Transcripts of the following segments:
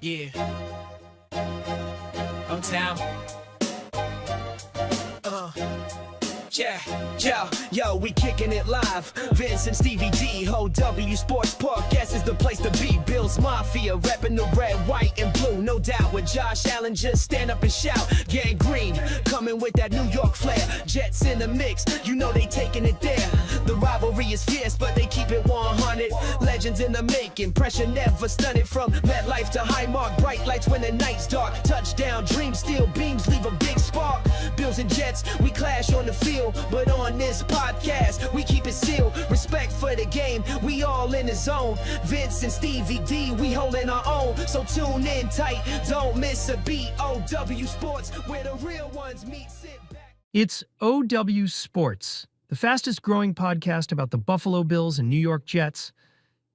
Yeah. Uptown. Yo, we kicking it live. Vince and Stevie D, OWSports podcast is the place to be. Bill's Mafia, repping the red, white, and blue. No doubt with Josh Allen, just stand up and shout. Gang Green, coming with that New York flair. Jets in the mix, you know they taking it there. The rivalry is fierce, but they keep it 100. Legends in the making, pressure never stunted. From MetLife to Highmark, bright lights when the night's dark. Touchdown, dream, steel beams, leave a big spark. Bills and Jets, we clash on the field, but on this podcast, we keep it sealed. Respect for the game, we all in the zone. Vince and Stevie D, we holding our own. So tune in tight, don't miss a beat. OW Sports, where the real ones meet. Sit back. It's OW Sports, the fastest growing podcast about the Buffalo Bills and New York Jets.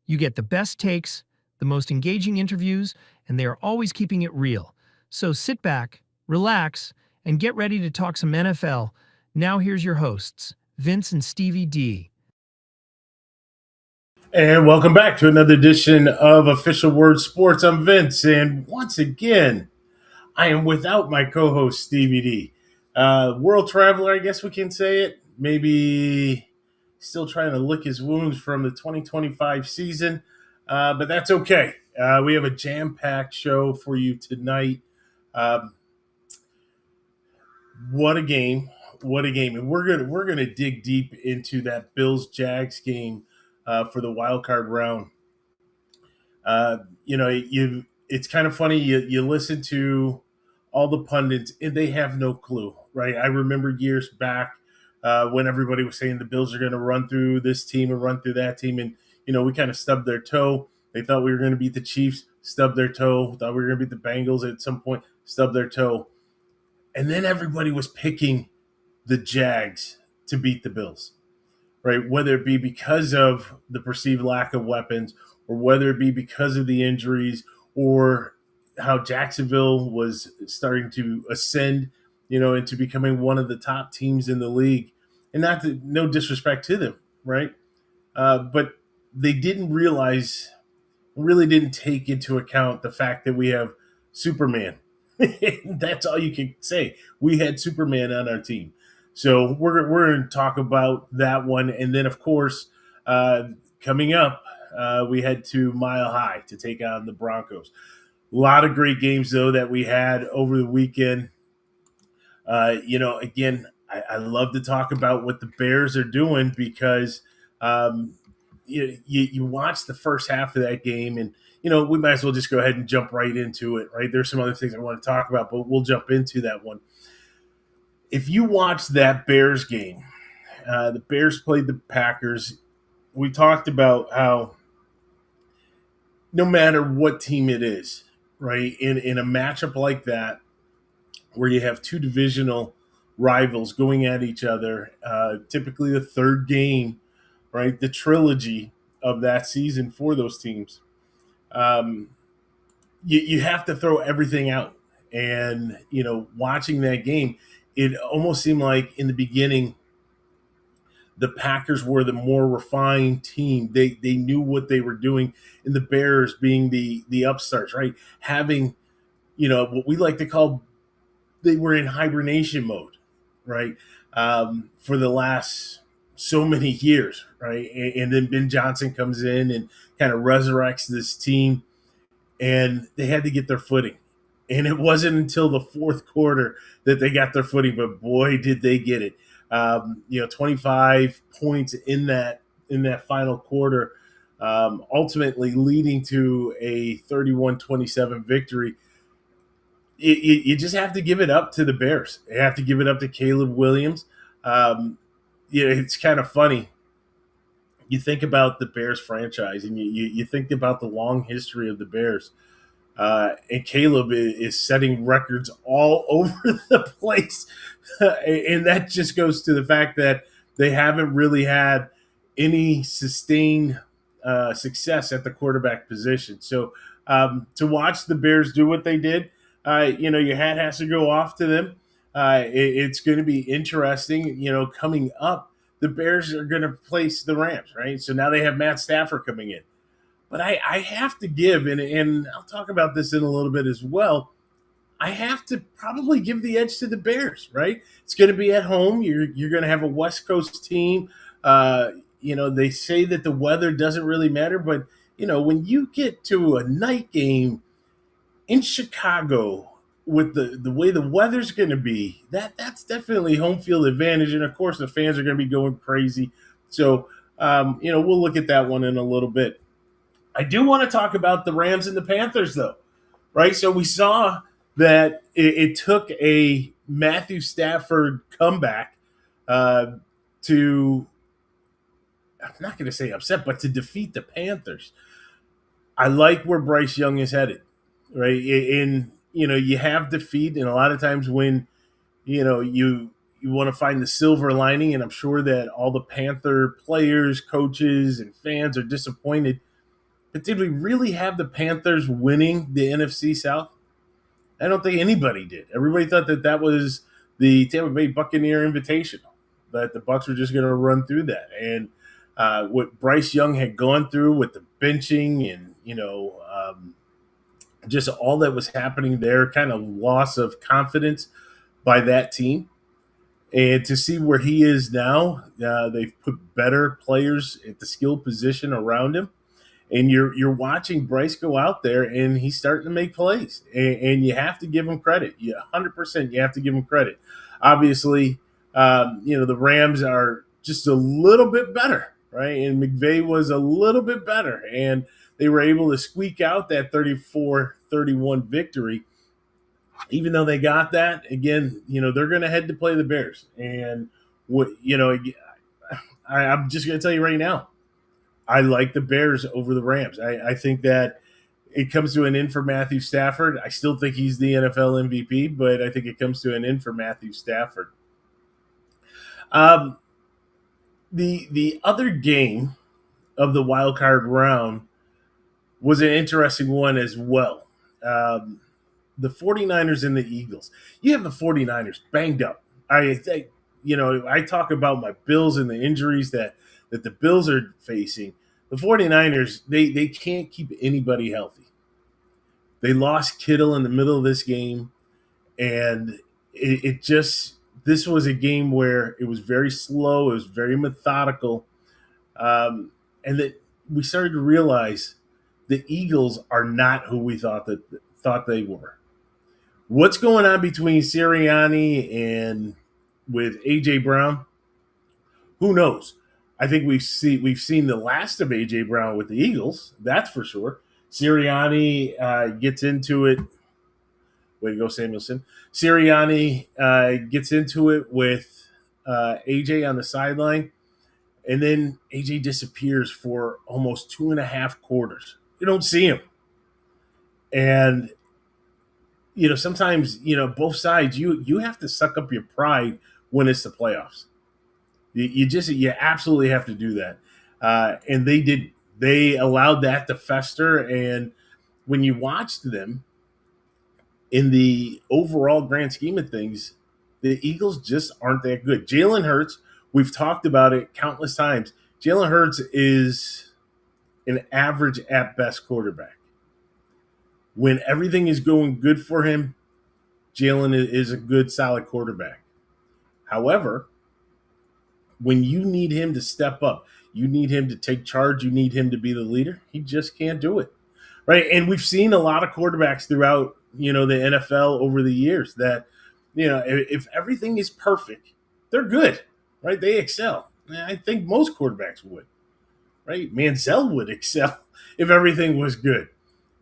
You get the best takes, the most engaging interviews, and they are always keeping it real. So sit back, relax, and get ready to talk some NFL. Now here's your hosts, Vince and Stevie D. And welcome back to another edition of Official Word Sports. I'm Vince, and once again, I am without my co-host, Stevie D. World traveler, I guess we can say it. Maybe still trying to lick his wounds from the 2025 season, but that's okay. We have a jam-packed show for you tonight. What a game. What a game. And we're gonna dig deep into that Bills-Jags game for the wild card round. It's kind of funny. You listen to all the pundits, and they have no clue, right? I remember years back when everybody was saying the Bills are going to run through this team and run through that team, and we kind of stubbed their toe. They thought we were going to beat the Chiefs, stubbed their toe. Thought we were going to beat the Bengals at some point, stubbed their toe. And then everybody was picking the Jags to beat the Bills, right? Whether it be because of the perceived lack of weapons, or whether it be because of the injuries, or how Jacksonville was starting to ascend, into becoming one of the top teams in the league. And no disrespect to them, right? But they really didn't take into account the fact that we have Superman. That's all you can say. We had Superman on our team. So we're going to talk about that one. And then, of course, coming up, we head to Mile High to take on the Broncos. A lot of great games, though, that we had over the weekend. Again, I love to talk about what the Bears are doing because you watch the first half of that game, and we might as well just go ahead and jump right into it, right? There's some other things I want to talk about, but we'll jump into that one. If you watch that Bears game, the Bears played the Packers. We talked about how no matter what team it is, right, in a matchup like that, where you have two divisional rivals going at each other, typically the third game, right, the trilogy of that season for those teams, you have to throw everything out. And, watching that game, it almost seemed like in the beginning the Packers were the more refined team. They knew what they were doing, and the Bears being the upstarts, right? Having, what we like to call, they were in hibernation mode, right? For the last so many years, right? And then Ben Johnson comes in and kind of resurrects this team, and they had to get their footing. And it wasn't until the fourth quarter that they got their footing, but boy, did they get it. 25 points in that final quarter, ultimately leading to a 31-27 victory. You just have to give it up to the Bears. You have to give it up to Caleb Williams. It's kind of funny. You think about the Bears franchise, and you think about the long history of the Bears. And Caleb is setting records all over the place. And that just goes to the fact that they haven't really had any sustained success at the quarterback position. So to watch the Bears do what they did, your hat has to go off to them. It's going to be interesting, coming up. The Bears are going to place the Rams, right? So now they have Matt Stafford coming in. But I have to give, and I'll talk about this in a little bit as well. I have to probably give the edge to the Bears, right? It's going to be at home. You're going to have a West Coast team. They say that the weather doesn't really matter, but when you get to a night game in Chicago with the way the weather's going to be, that's definitely home field advantage. And of course, the fans are going to be going crazy. So, we'll look at that one in a little bit. I do want to talk about the Rams and the Panthers, though, right? So we saw that it took a Matthew Stafford comeback to, I'm not going to say upset, but to defeat the Panthers. I like where Bryce Young is headed, right? You have defeat, and a lot of times when you want to find the silver lining, and I'm sure that all the Panther players, coaches, and fans are disappointed. But did we really have the Panthers winning the NFC South? I don't think anybody did. Everybody thought that was the Tampa Bay Buccaneer Invitational, that the Bucs were just going to run through that. And what Bryce Young had gone through with the benching and just all that was happening there, kind of loss of confidence by that team. And to see where he is now, they've put better players at the skill position around him. And you're watching Bryce go out there, and he's starting to make plays. And you have to give him credit. 100% you have to give him credit. Obviously, the Rams are just a little bit better, right? And McVay was a little bit better. And they were able to squeak out that 34-31 victory. Even though they got that, again, they're going to head to play the Bears. And, I'm just going to tell you right now, I like the Bears over the Rams. I think that it comes to an end for Matthew Stafford. I still think he's the NFL MVP, but I think it comes to an end for Matthew Stafford. The other game of the wild card round was an interesting one as well. The 49ers and the Eagles. You have the 49ers banged up. I talk about my Bills and the injuries that the Bills are facing. The 49ers, they can't keep anybody healthy. They lost Kittle in the middle of this game, and this was a game where it was very slow, it was very methodical, and that we started to realize the Eagles are not who we thought they were. What's going on between Sirianni and with A.J. Brown? Who knows? I think we've seen the last of A.J. Brown with the Eagles. That's for sure. Sirianni gets into it. Way to go, Samuelson. Sirianni gets into it with A.J. on the sideline, and then A.J. disappears for almost 2.5 quarters. You don't see him. And sometimes, both sides, you have to suck up your pride when it's the playoffs. You absolutely have to do that. And they did. They allowed that to fester. And when you watched them in the overall grand scheme of things, the Eagles just aren't that good. Jalen Hurts, we've talked about it countless times. Jalen Hurts is an average at best quarterback. When everything is going good for him, Jalen is a good, solid quarterback. However, when you need him to step up, you need him to take charge, you need him to be the leader, he just can't do it. Right? And we've seen a lot of quarterbacks throughout, the NFL over the years that, if everything is perfect, they're good, right? They excel. I think most quarterbacks would, right? Manziel would excel if everything was good.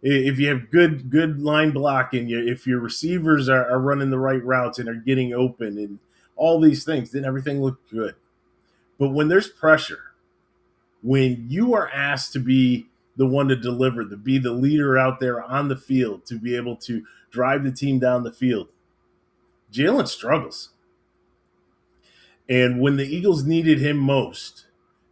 If you have good line blocking, if your receivers are running the right routes and are getting open and all these things, then everything looks good. But when there's pressure, when you are asked to be the one to deliver, to be the leader out there on the field, to be able to drive the team down the field, Jalen struggles. And when the Eagles needed him most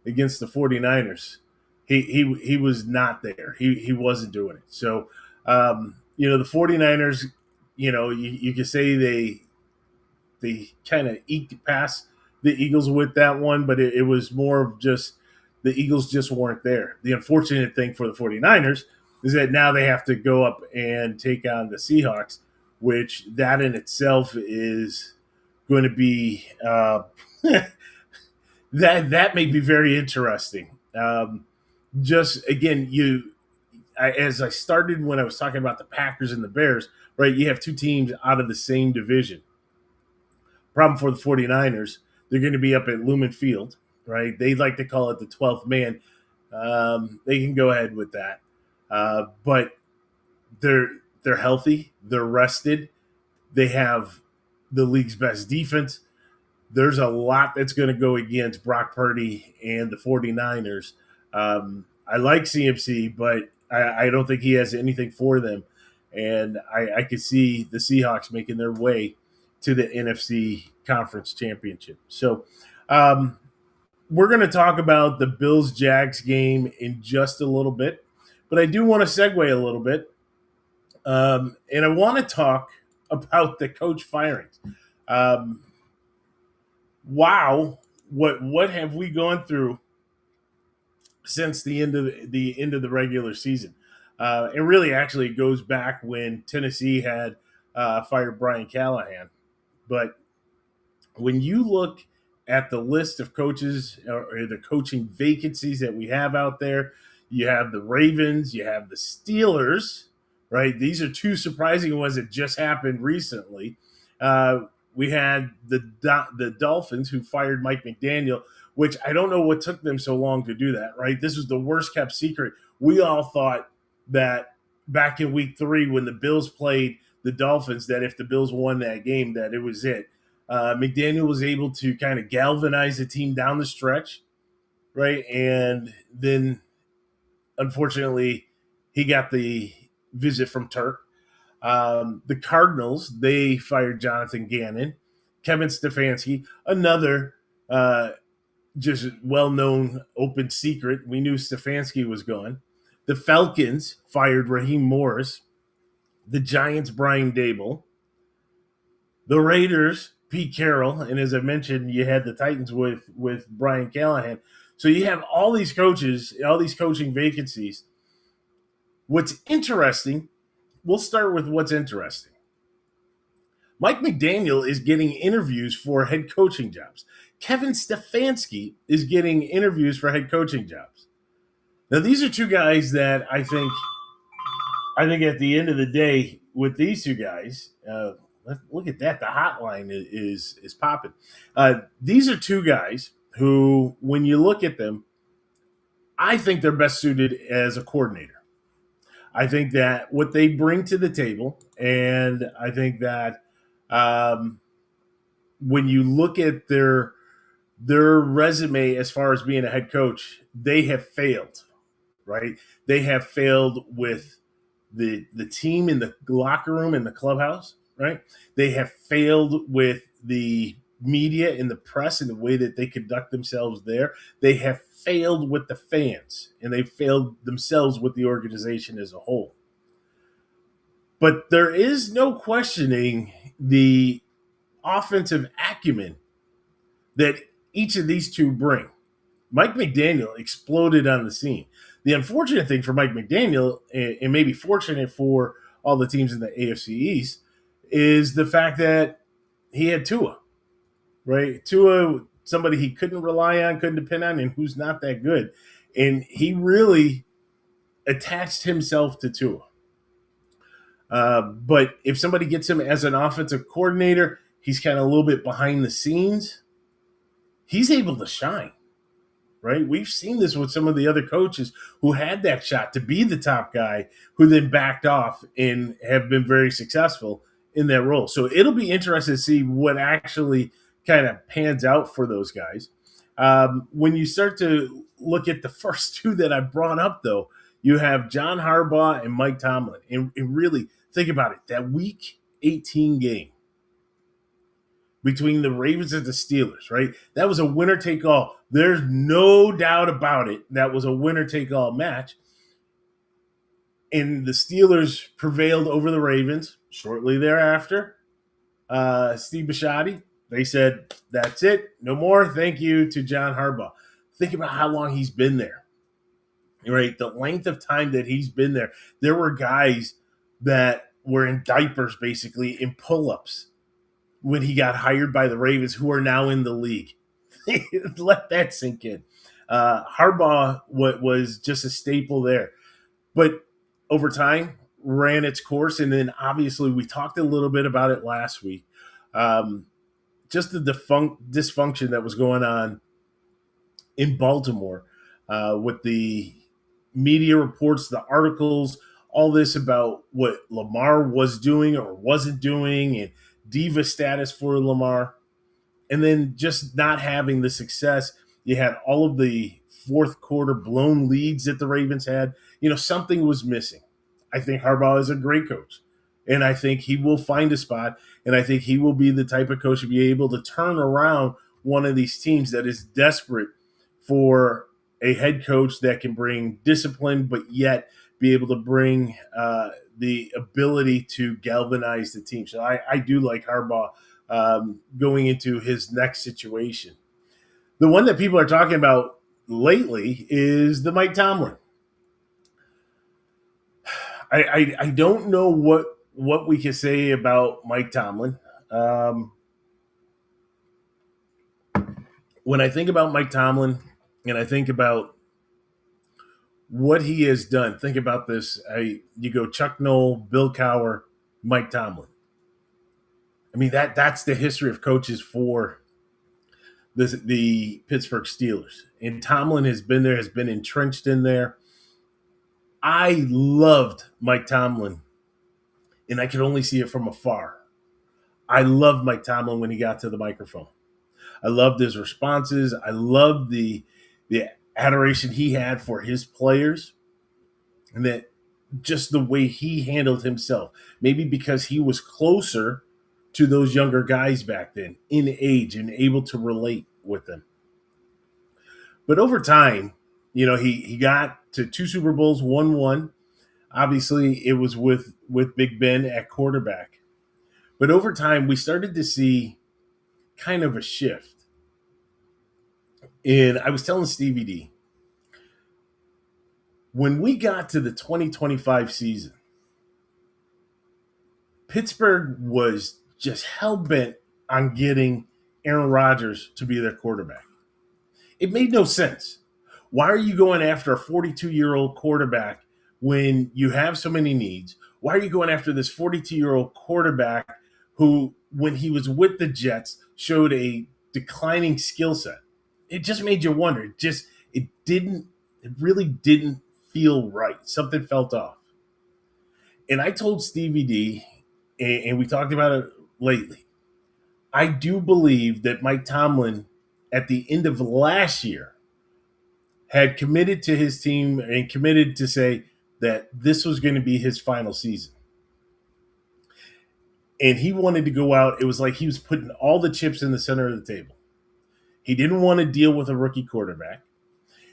against the 49ers, he was not there. He wasn't doing it. So, the 49ers, you could say they kind of eked past the Eagles with that one, but it was more of just the Eagles just weren't there. The unfortunate thing for the 49ers is that now they have to go up and take on the Seahawks, which that in itself is going to be that may be very interesting. Just again, as I started when I was talking about the Packers and the Bears, right? You have two teams out of the same division. Problem for the 49ers, they're going to be up at Lumen Field, right? They like to call it the 12th man. They can go ahead with that. But they're healthy, they're rested, they have the league's best defense. There's a lot that's going to go against Brock Purdy and the 49ers. I like CMC, but I don't think he has anything for them. And I could see the Seahawks making their way to the NFC Conference Championship. So we're going to talk about the Bills-Jags game in just a little bit. But I do want to segue a little bit. And I want to talk about the coach firings. Wow, what have we gone through since the end of the regular season? It really actually goes back when Tennessee had fired Brian Callahan. But when you look at the list of coaches or the coaching vacancies that we have out there, you have the Ravens, you have the Steelers, right? These are two surprising ones that just happened recently. We had the Dolphins, who fired Mike McDaniel, which I don't know what took them so long to do that, right? This was the worst kept secret. We all thought that back in week 3 when the Bills played the Dolphins, that if the Bills won that game, that it was it. McDaniel was able to kind of galvanize the team down the stretch, right? And then, unfortunately, he got the visit from Turk. The Cardinals, they fired Jonathan Gannon. Kevin Stefanski, another just well-known open secret. We knew Stefanski was gone. The Falcons fired Raheem Morris. The Giants, Brian Dable. The Raiders, Pete Carroll. And as I mentioned, you had the Titans with Brian Callahan. So you have all these coaches, all these coaching vacancies. What's interesting, we'll start with what's interesting. Mike McDaniel is getting interviews for head coaching jobs. Kevin Stefanski is getting interviews for head coaching jobs. Now, these are two guys that I think at the end of the day, with these two guys, look at that. The hotline is popping. These are two guys who, when you look at them, I think they're best suited as a coordinator. I think that what they bring to the table, and I think that when you look at their resume as far as being a head coach, they have failed, right? They have failed with the team in the locker room in the clubhouse, right? They have failed with the media and the press and the way that they conduct themselves there. They have failed with the fans, and they failed themselves with the organization as a whole. But there is no questioning the offensive acumen that each of these two bring. Mike McDaniel exploded on the scene. The unfortunate thing for Mike McDaniel, and maybe fortunate for all the teams in the AFC East, is the fact that he had Tua, right? Tua, somebody he couldn't rely on, couldn't depend on, and who's not that good. And he really attached himself to Tua. But if somebody gets him as an offensive coordinator, he's kind of a little bit behind the scenes. He's able to shine, right? We've seen this with some of the other coaches who had that shot to be the top guy, who then backed off and have been very successful in that role. So it'll be interesting to see what actually kind of pans out for those guys. When you start to look at the first two that I brought up, though, you have John Harbaugh and Mike Tomlin. And really, think about it. That Week 18 game between the Ravens and the Steelers, right? That was a winner-take-all. There's no doubt about it. That was a winner-take-all match. And the Steelers prevailed over the Ravens shortly thereafter. Steve Bisciotti, they said, that's it. No more. Thank you to John Harbaugh. think about how long he's been there, right? The length of time that he's been there. There were guys that were in diapers, basically, in pull-ups when he got hired by the Ravens, who are now in the league. Let that sink in. Harbaugh was just a staple there. But over time, ran its course. And then obviously we talked a little bit about it last week. Just the dysfunction that was going on in Baltimore with the media reports, the articles, all this about what Lamar was doing or wasn't doing, and diva status for Lamar. And then just not having the success. You had all of the fourth quarter blown leads that the Ravens had. Something was missing. I think Harbaugh is a great coach, and I think he will find a spot, and I think he will be the type of coach to be able to turn around one of these teams that is desperate for a head coach that can bring discipline, but yet be able to bring the ability to galvanize the team. So I do like Harbaugh going into his next situation. The one that people are talking about lately is the Mike Tomlin. I don't know what we can say about Mike Tomlin. When I think about Mike Tomlin and I think about what he has done, think about this. You go Chuck Noll, Bill Cowher, Mike Tomlin. I mean, that's the history of coaches for the Pittsburgh Steelers. And Tomlin has been there, has been entrenched in there. I loved Mike Tomlin, and I could only see it from afar. I loved Mike Tomlin when he got to the microphone. I loved his responses. I loved the adoration he had for his players, and that just the way he handled himself. Maybe because he was closer to those younger guys back then in age and able to relate with them. But over time, he got to 2 Super Bowls, won one. Obviously, it was with Big Ben at quarterback. But over time, we started to see kind of a shift. And I was telling Stevie D, when we got to the 2025 season, Pittsburgh was just hell-bent on getting Aaron Rodgers to be their quarterback. It made no sense. Why are you going after a 42-year-old quarterback when you have so many needs? Why are you going after this 42-year-old quarterback who, when he was with the Jets, showed a declining skill set? It just made you wonder. It really didn't feel right. Something felt off. And I told Stevie D, and we talked about it lately, I do believe that Mike Tomlin, at the end of last year, had committed to his team and committed to say that this was going to be his final season. And he wanted to go out. It was like he was putting all the chips in the center of the table. He didn't want to deal with a rookie quarterback.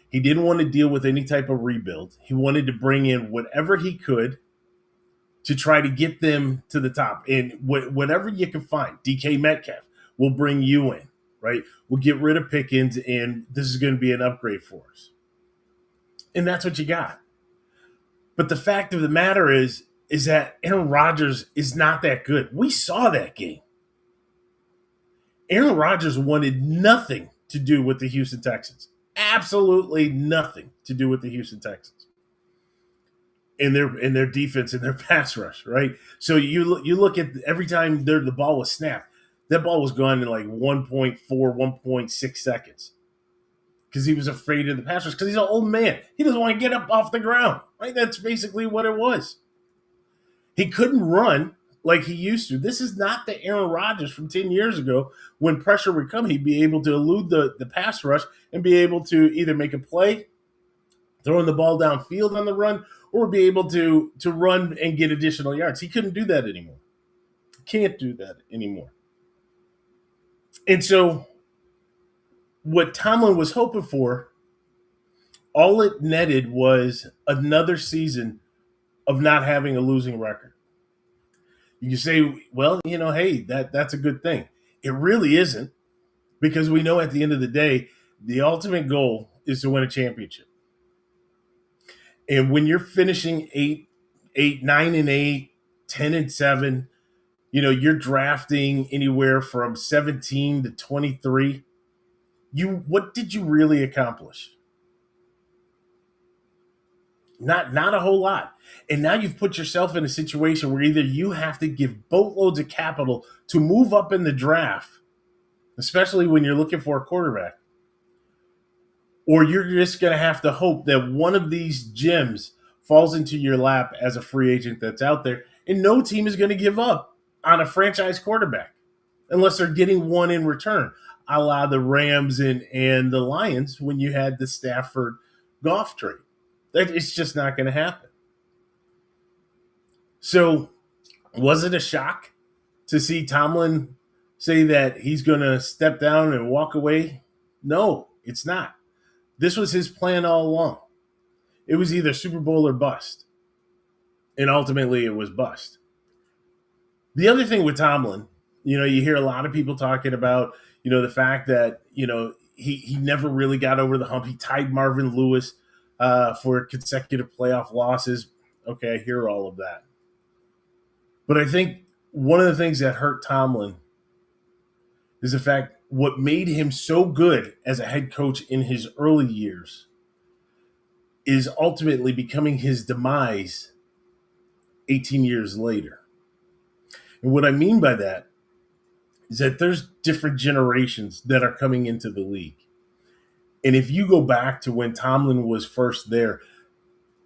He didn't want to deal with any type of rebuild. He wanted to bring in whatever he could to try to get them to the top. And whatever you can find, DK Metcalf will bring you in, right? We'll get rid of Pickens, and this is going to be an upgrade for us. And that's what you got. But the fact of the matter is that Aaron Rodgers is not that good. We saw that game. Aaron Rodgers wanted nothing to do with the Houston Texans. Absolutely nothing to do with the Houston Texans. In their defense and their pass rush, right? So you look at every time the ball was snapped, that ball was gone in like 1.4, 1.6 seconds. Because he was afraid of the pass rush. Because he's an old man. He doesn't want to get up off the ground, right? That's basically what it was. He couldn't run like he used to. This is not the Aaron Rodgers from 10 years ago. When pressure would come, he'd be able to elude the pass rush and be able to either make a play, throwing the ball downfield on the run, or be able to run and get additional yards. He couldn't do that anymore. Can't do that anymore. And so what Tomlin was hoping for, all it netted was another season of not having a losing record. You can say, well, hey, that's a good thing. It really isn't, because we know at the end of the day, the ultimate goal is to win a championship. And when you're finishing 9-8, 10-7, you're drafting anywhere from 17 to 23. What did you really accomplish? Not a whole lot. And now you've put yourself in a situation where either you have to give boatloads of capital to move up in the draft, especially when you're looking for a quarterback, or you're just going to have to hope that one of these gems falls into your lap as a free agent that's out there. And no team is going to give up on a franchise quarterback unless they're getting one in return, a la the Rams and the Lions when you had the Stafford Goff trade. It's just not going to happen. So was it a shock to see Tomlin say that he's going to step down and walk away? No, it's not. This was his plan all along. It was either Super Bowl or bust. And ultimately it was bust. The other thing with Tomlin, you hear a lot of people talking about, the fact that, he never really got over the hump. He tied Marvin Lewis for consecutive playoff losses. Okay, I hear all of that. But I think one of the things that hurt Tomlin is the fact what made him so good as a head coach in his early years is ultimately becoming his demise 18 years later. And what I mean by that is that there's different generations that are coming into the league. And if you go back to when Tomlin was first there,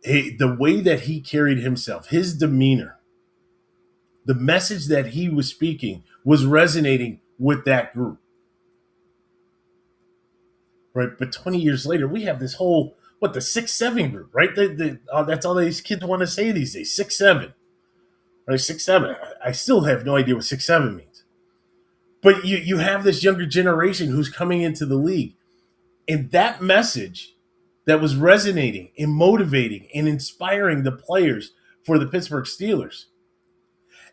the way that he carried himself, his demeanor, the message that he was speaking was resonating with that group. Right? But 20 years later, we have this whole, the 6-7 group, right? That's all these kids want to say these days, 6-7. Right? 6-7. I still have no idea what 6-7 means. But you have this younger generation who's coming into the league. And that message that was resonating and motivating and inspiring the players for the Pittsburgh Steelers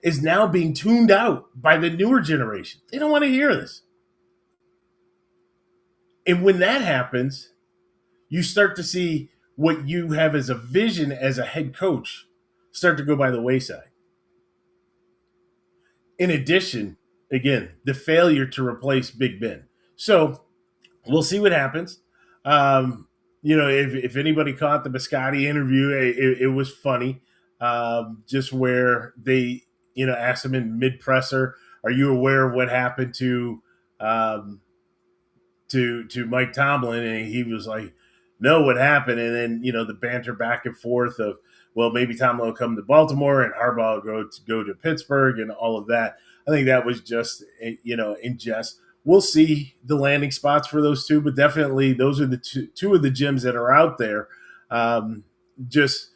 is now being tuned out by the newer generation. They don't want to hear this. And when that happens, you start to see what you have as a vision as a head coach start to go by the wayside. In addition, again, the failure to replace Big Ben. So we'll see what happens. If anybody caught the Biscotti interview, it was funny. Just where they, asked him in mid-presser, are you aware of what happened to Mike Tomlin? And he was like, no, what happened? And then, the banter back and forth of, well, maybe Tomlin will come to Baltimore and Harbaugh will go to Pittsburgh and all of that. I think that was just, in jest. We'll see the landing spots for those two, but definitely those are the two of the gyms that are out there. Just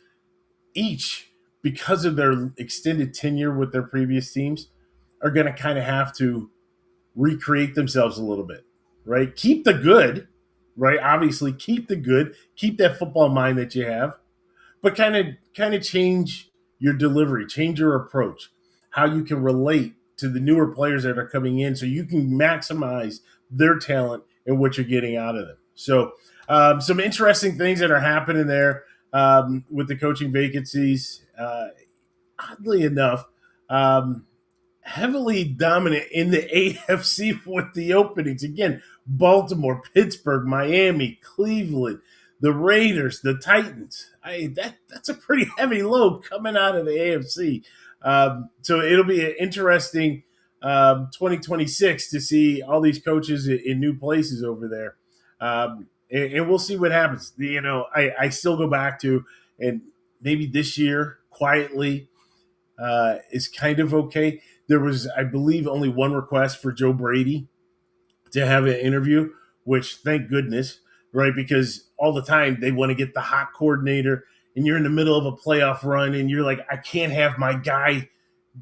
each, because of their extended tenure with their previous teams, are going to kind of have to recreate themselves a little bit, right? Keep the good, right? Obviously, keep the good, keep that football mind that you have, but kind of change your delivery, change your approach, how you can relate to the newer players that are coming in so you can maximize their talent and what you're getting out of them. So some interesting things that are happening there with the coaching vacancies. Oddly enough, heavily dominant in the AFC with the openings. Again, Baltimore, Pittsburgh, Miami, Cleveland, the Raiders, the Titans. That's a pretty heavy load coming out of the AFC. So it'll be an interesting 2026 to see all these coaches in new places over there. And we'll see what happens. I still go back to, and maybe this year, quietly, is kind of okay. There was, I believe, only one request for Joe Brady to have an interview, which thank goodness, right? Because all the time they want to get the hot coordinator, and you're in the middle of a playoff run, and you're like, I can't have my guy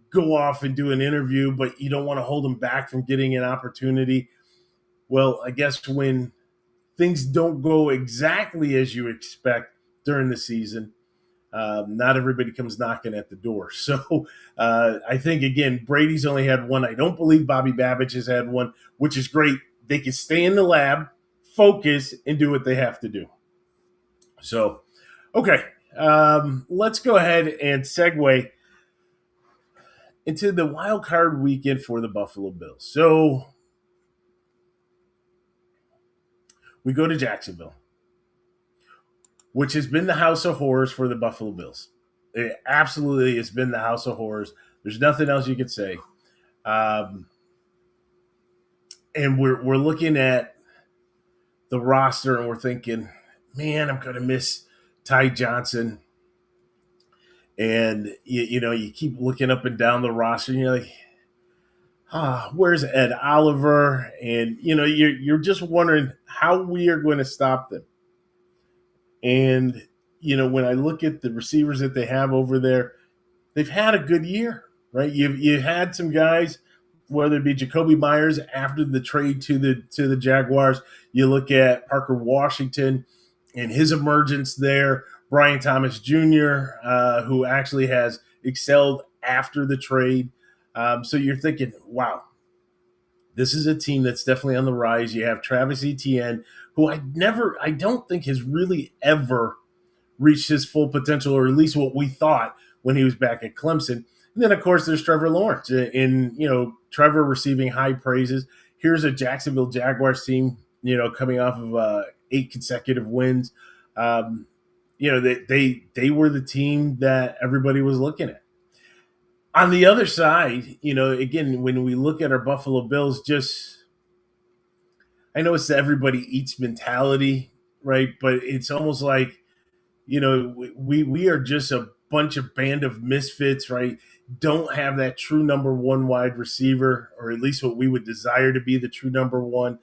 go off and do an interview, but you don't want to hold him back from getting an opportunity. Well, I guess when things don't go exactly as you expect during the season, not everybody comes knocking at the door. So I think, again, Brady's only had one. I don't believe Bobby Babbage has had one, which is great. They can stay in the lab, focus and do what they have to do. So, okay, let's go ahead and segue into the wild card weekend for the Buffalo Bills. So we go to Jacksonville, which has been the house of horrors for the Buffalo Bills. It absolutely has been the house of horrors. There's nothing else you could say. And we're looking at the roster and we're thinking, man, I'm going to miss Ty Johnson. And, you keep looking up and down the roster and you're like, where's Ed Oliver? And, you're just wondering how we are going to stop them. And, when I look at the receivers that they have over there, they've had a good year, right? You've had some guys, whether it be Jacoby Myers after the trade to the Jaguars. You look at Parker Washington and his emergence there. Brian Thomas Jr., who actually has excelled after the trade. So you're thinking, wow, this is a team that's definitely on the rise. You have Travis Etienne, who I don't think has really ever reached his full potential, or at least what we thought when he was back at Clemson. And then, of course, there's Trevor Lawrence. And, Trevor receiving high praises. Here's a Jacksonville Jaguars team, coming off of 8 consecutive wins. They were the team that everybody was looking at. On the other side, again, when we look at our Buffalo Bills, I know it's the everybody eats mentality, right? But it's almost like, we are just a bunch of band of misfits, right? Don't have that true number one wide receiver, or at least what we would desire to be the true number one.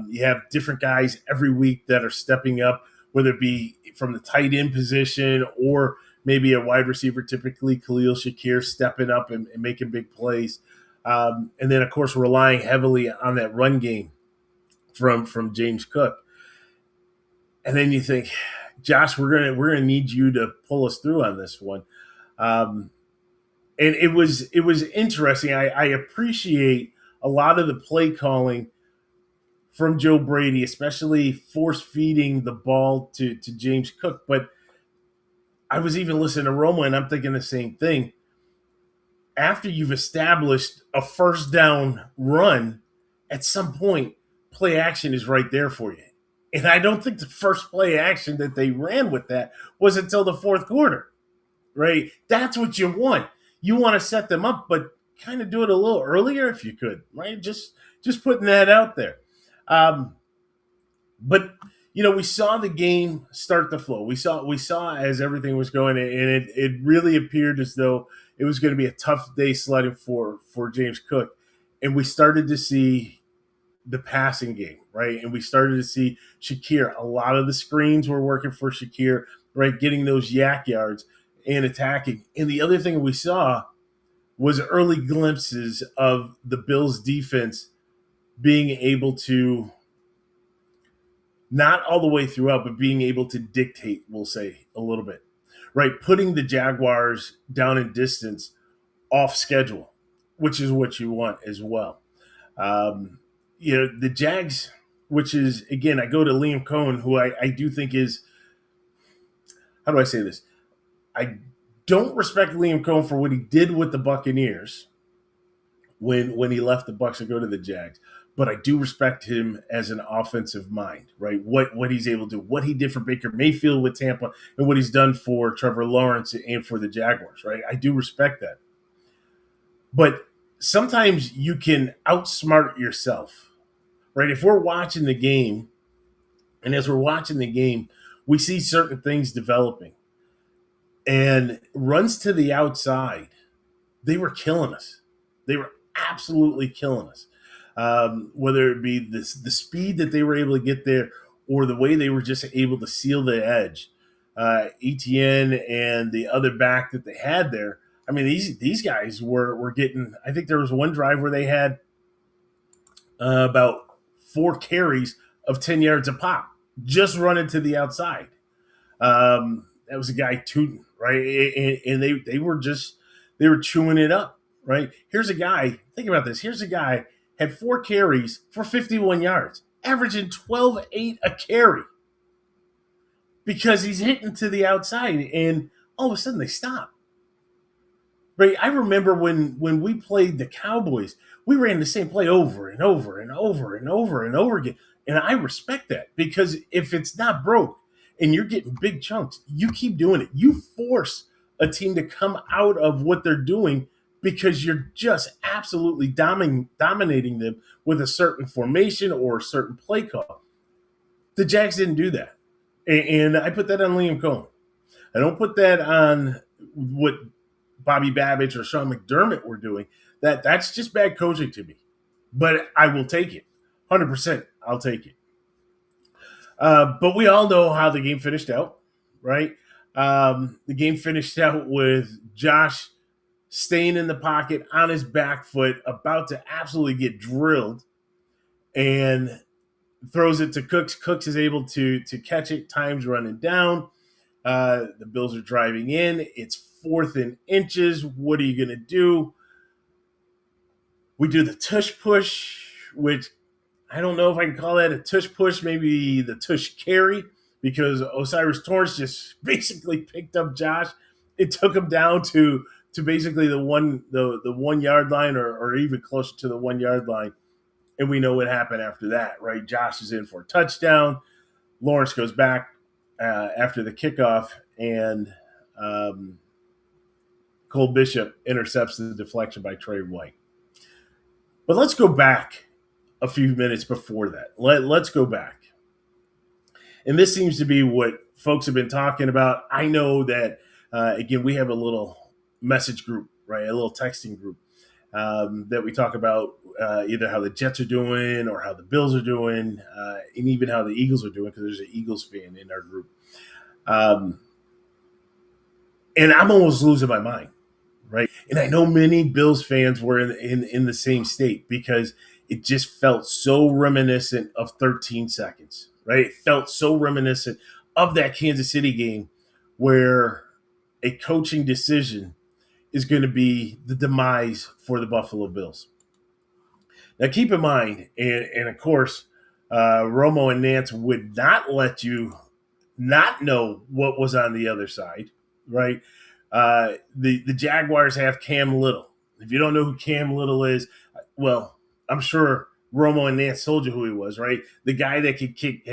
You have different guys every week that are stepping up, whether it be from the tight end position or maybe a wide receiver, typically Khalil Shakir, stepping up and making big plays. And then, of course, relying heavily on that run game from James Cook. And then you think, Josh, we're gonna need you to pull us through on this one. And it was interesting. I appreciate a lot of the play calling from Joe Brady, especially force feeding the ball to James Cook. But I was even listening to Romo, and I'm thinking the same thing. After you've established a first down run, at some point, play action is right there for you. And I don't think the first play action that they ran with that was until the fourth quarter, right? That's what you want. You want to set them up, but kind of do it a little earlier if you could, right? Just putting that out there. But we saw the game start to flow. We saw as everything was going, and it really appeared as though it was going to be a tough day sledding for James Cook. And we started to see the passing game, right? And we started to see Shakir. A lot of the screens were working for Shakir, right? Getting those yak yards and attacking. And the other thing we saw was early glimpses of the Bills defense being able to, not all the way throughout, but being able to dictate, we'll say, a little bit, right? Putting the Jaguars down in distance off schedule, which is what you want as well. The Jags, which is, again, I go to Liam Cohen, who I do think is, how do I say this? I don't respect Liam Cohen for what he did with the Buccaneers when he left the Bucs to go to the Jags. But I do respect him as an offensive mind, right? What he's able to do, what he did for Baker Mayfield with Tampa, and what he's done for Trevor Lawrence and for the Jaguars, right? I do respect that. But sometimes you can outsmart yourself, right? If we're watching the game, and as we're watching the game, we see certain things developing. And runs to the outside, they were killing us. They were absolutely killing us. Whether it be the speed that they were able to get there or the way they were just able to seal the edge. Etienne and the other back that they had there, I mean, these guys were getting, I think there was one drive where they had about 4 carries of 10 yards a pop, just running to the outside. That was a guy tooting, right? And they were chewing it up, right? Here's a guy, think about this. Here's a guy had 4 carries for 51 yards. averaging 12-8 a carry because he's hitting to the outside, and all of a sudden they stop. Right? I remember when we played the Cowboys, we ran the same play over and over and over and over and over again. And I respect that because if it's not broke and you're getting big chunks, you keep doing it. You force a team to come out of what they're doing because you're just absolutely dominating them with a certain formation or a certain play call. The Jags didn't do that. And I put that on Liam Cohen. I don't put that on what Bobby Babbage or Sean McDermott were doing. That's just bad coaching to me. But I will take it. 100%. I'll take it. But we all know how the game finished out, right? The game finished out with Josh staying in the pocket on his back foot, about to absolutely get drilled, and throws it to Cooks. Cooks is able to catch it. Time's running down. The Bills are driving in. It's 4th and inches. What are you going to do? We do the tush push, which I don't know if I can call that a tush push, maybe the tush carry, because Osiris Torrance just basically picked up Josh. It took him down to basically the 1 yard line or even closer to the 1 yard line. And we know what happened after that, right? Josh is in for a touchdown. Lawrence goes back after the kickoff, and Cole Bishop intercepts the deflection by Trey White. But let's go back a few minutes before that. Let's go back. And this seems to be what folks have been talking about. I know that, again, we have a little message group, right? A little texting group that we talk about either how the Jets are doing or how the Bills are doing, and even how the Eagles are doing, because there's an Eagles fan in our group. And I'm almost losing my mind, right? And I know many Bills fans were in the same state because it just felt so reminiscent of 13 seconds, right? It felt so reminiscent of that Kansas City game where a coaching decision is going to be the demise for the Buffalo Bills. Now, keep in mind, and of course, Romo and Nance would not let you not know what was on the other side, right? The Jaguars have Cam Little. If you don't know who Cam Little is, well, I'm sure Romo and Nance told you who he was, right? The guy that had kicked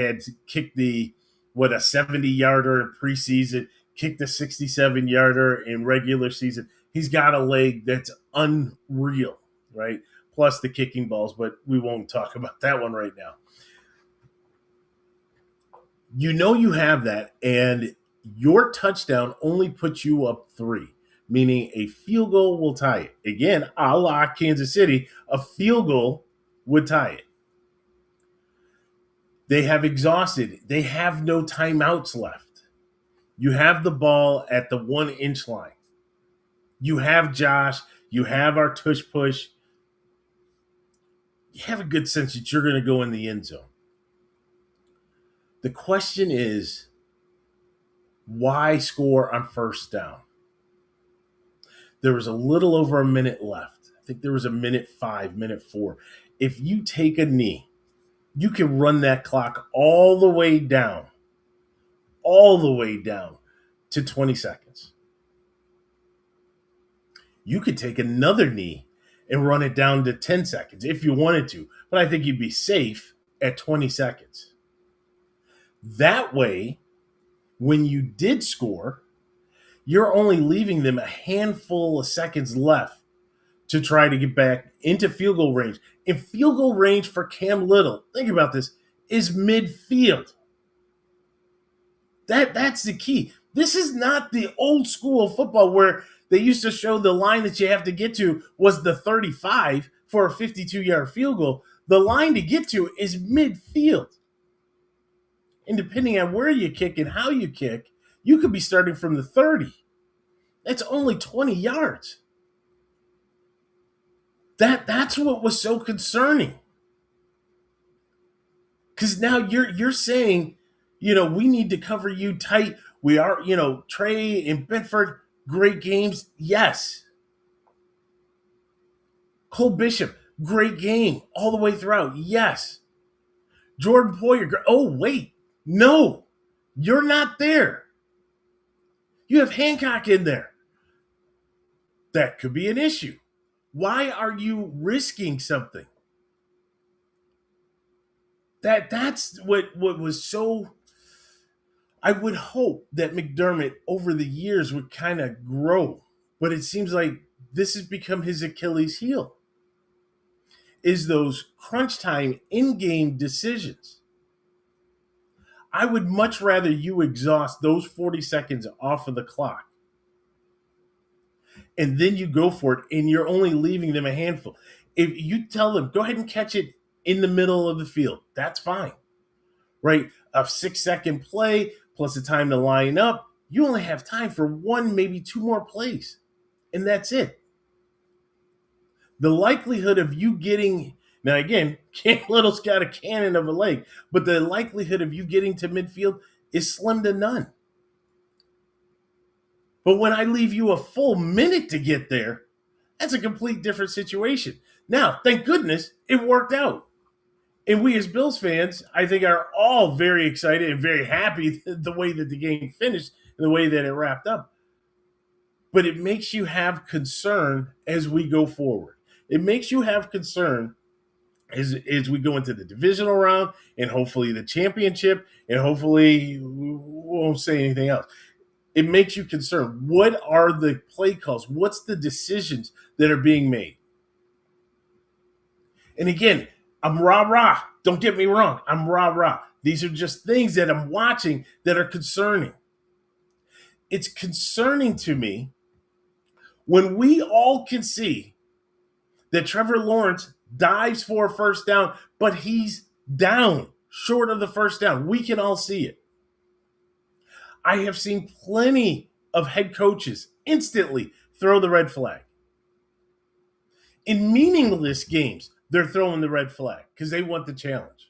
the, a 70-yarder in preseason, kicked a 67-yarder in regular season. He's got a leg that's unreal, right? Plus the kicking balls, but we won't talk about that one right now. You know you have that, and your touchdown only puts you up 3, meaning a field goal will tie it. Again, a la Kansas City, a field goal would tie it. They have exhausted. They have no timeouts left. You have the ball at the 1 inch line. You have Josh. You have our tush push. You have a good sense that you're going to go in the end zone. The question is, why score on first down? There was a little over a minute left. I think there was a minute 5, minute 4. If you take a knee, you can run that clock all the way down to 20 seconds. You could take another knee and run it down to 10 seconds if you wanted to, but I think you'd be safe at 20 seconds. That way, when you did score, you're only leaving them a handful of seconds left to try to get back into field goal range. And field goal range for Cam Little, think about this, is midfield. That's the key. This is not the old school of football where they used to show the line that you have to get to was the 35 for a 52-yard field goal. The line to get to is midfield. And depending on where you kick and how you kick, you could be starting from the 30. That's only 20 yards. That's what was so concerning. Because now you're saying, we need to cover you tight. We are, Trey and Benford, great games. Yes. Cole Bishop, great game all the way throughout. Yes. Jordan Poyer. Oh, wait. No, you're not there. You have Hancock in there. That could be an issue. Why are you risking something? That's what was so. I would hope that McDermott over the years would kind of grow, but it seems like this has become his Achilles heel. Is those crunch time in-game decisions. I would much rather you exhaust those 40 seconds off of the clock and then you go for it and you're only leaving them a handful. If you tell them, go ahead and catch it in the middle of the field, that's fine, right? A 6-second play plus the time to line up, you only have time for one, maybe two more plays, and that's it. The likelihood of you getting, now again, Cam Little's got a cannon of a leg, but the likelihood of you getting to midfield is slim to none. But when I leave you a full minute to get there, that's a complete different situation. Now, thank goodness it worked out. And we as Bills fans, I think, are all very excited and very happy the way that the game finished and the way that it wrapped up. But it makes you have concern as we go forward. It makes you have concern as we go into the divisional round and hopefully the championship, and hopefully we won't say anything else. It makes you concerned. What are the play calls? What's the decisions that are being made? And again, I'm rah-rah. Don't get me wrong. I'm rah-rah. These are just things that I'm watching that are concerning. It's concerning to me when we all can see that Trevor Lawrence dives for a first down, but he's down short of the first down. We can all see it. I have seen plenty of head coaches instantly throw the red flag. In meaningless games, they're throwing the red flag because they want the challenge.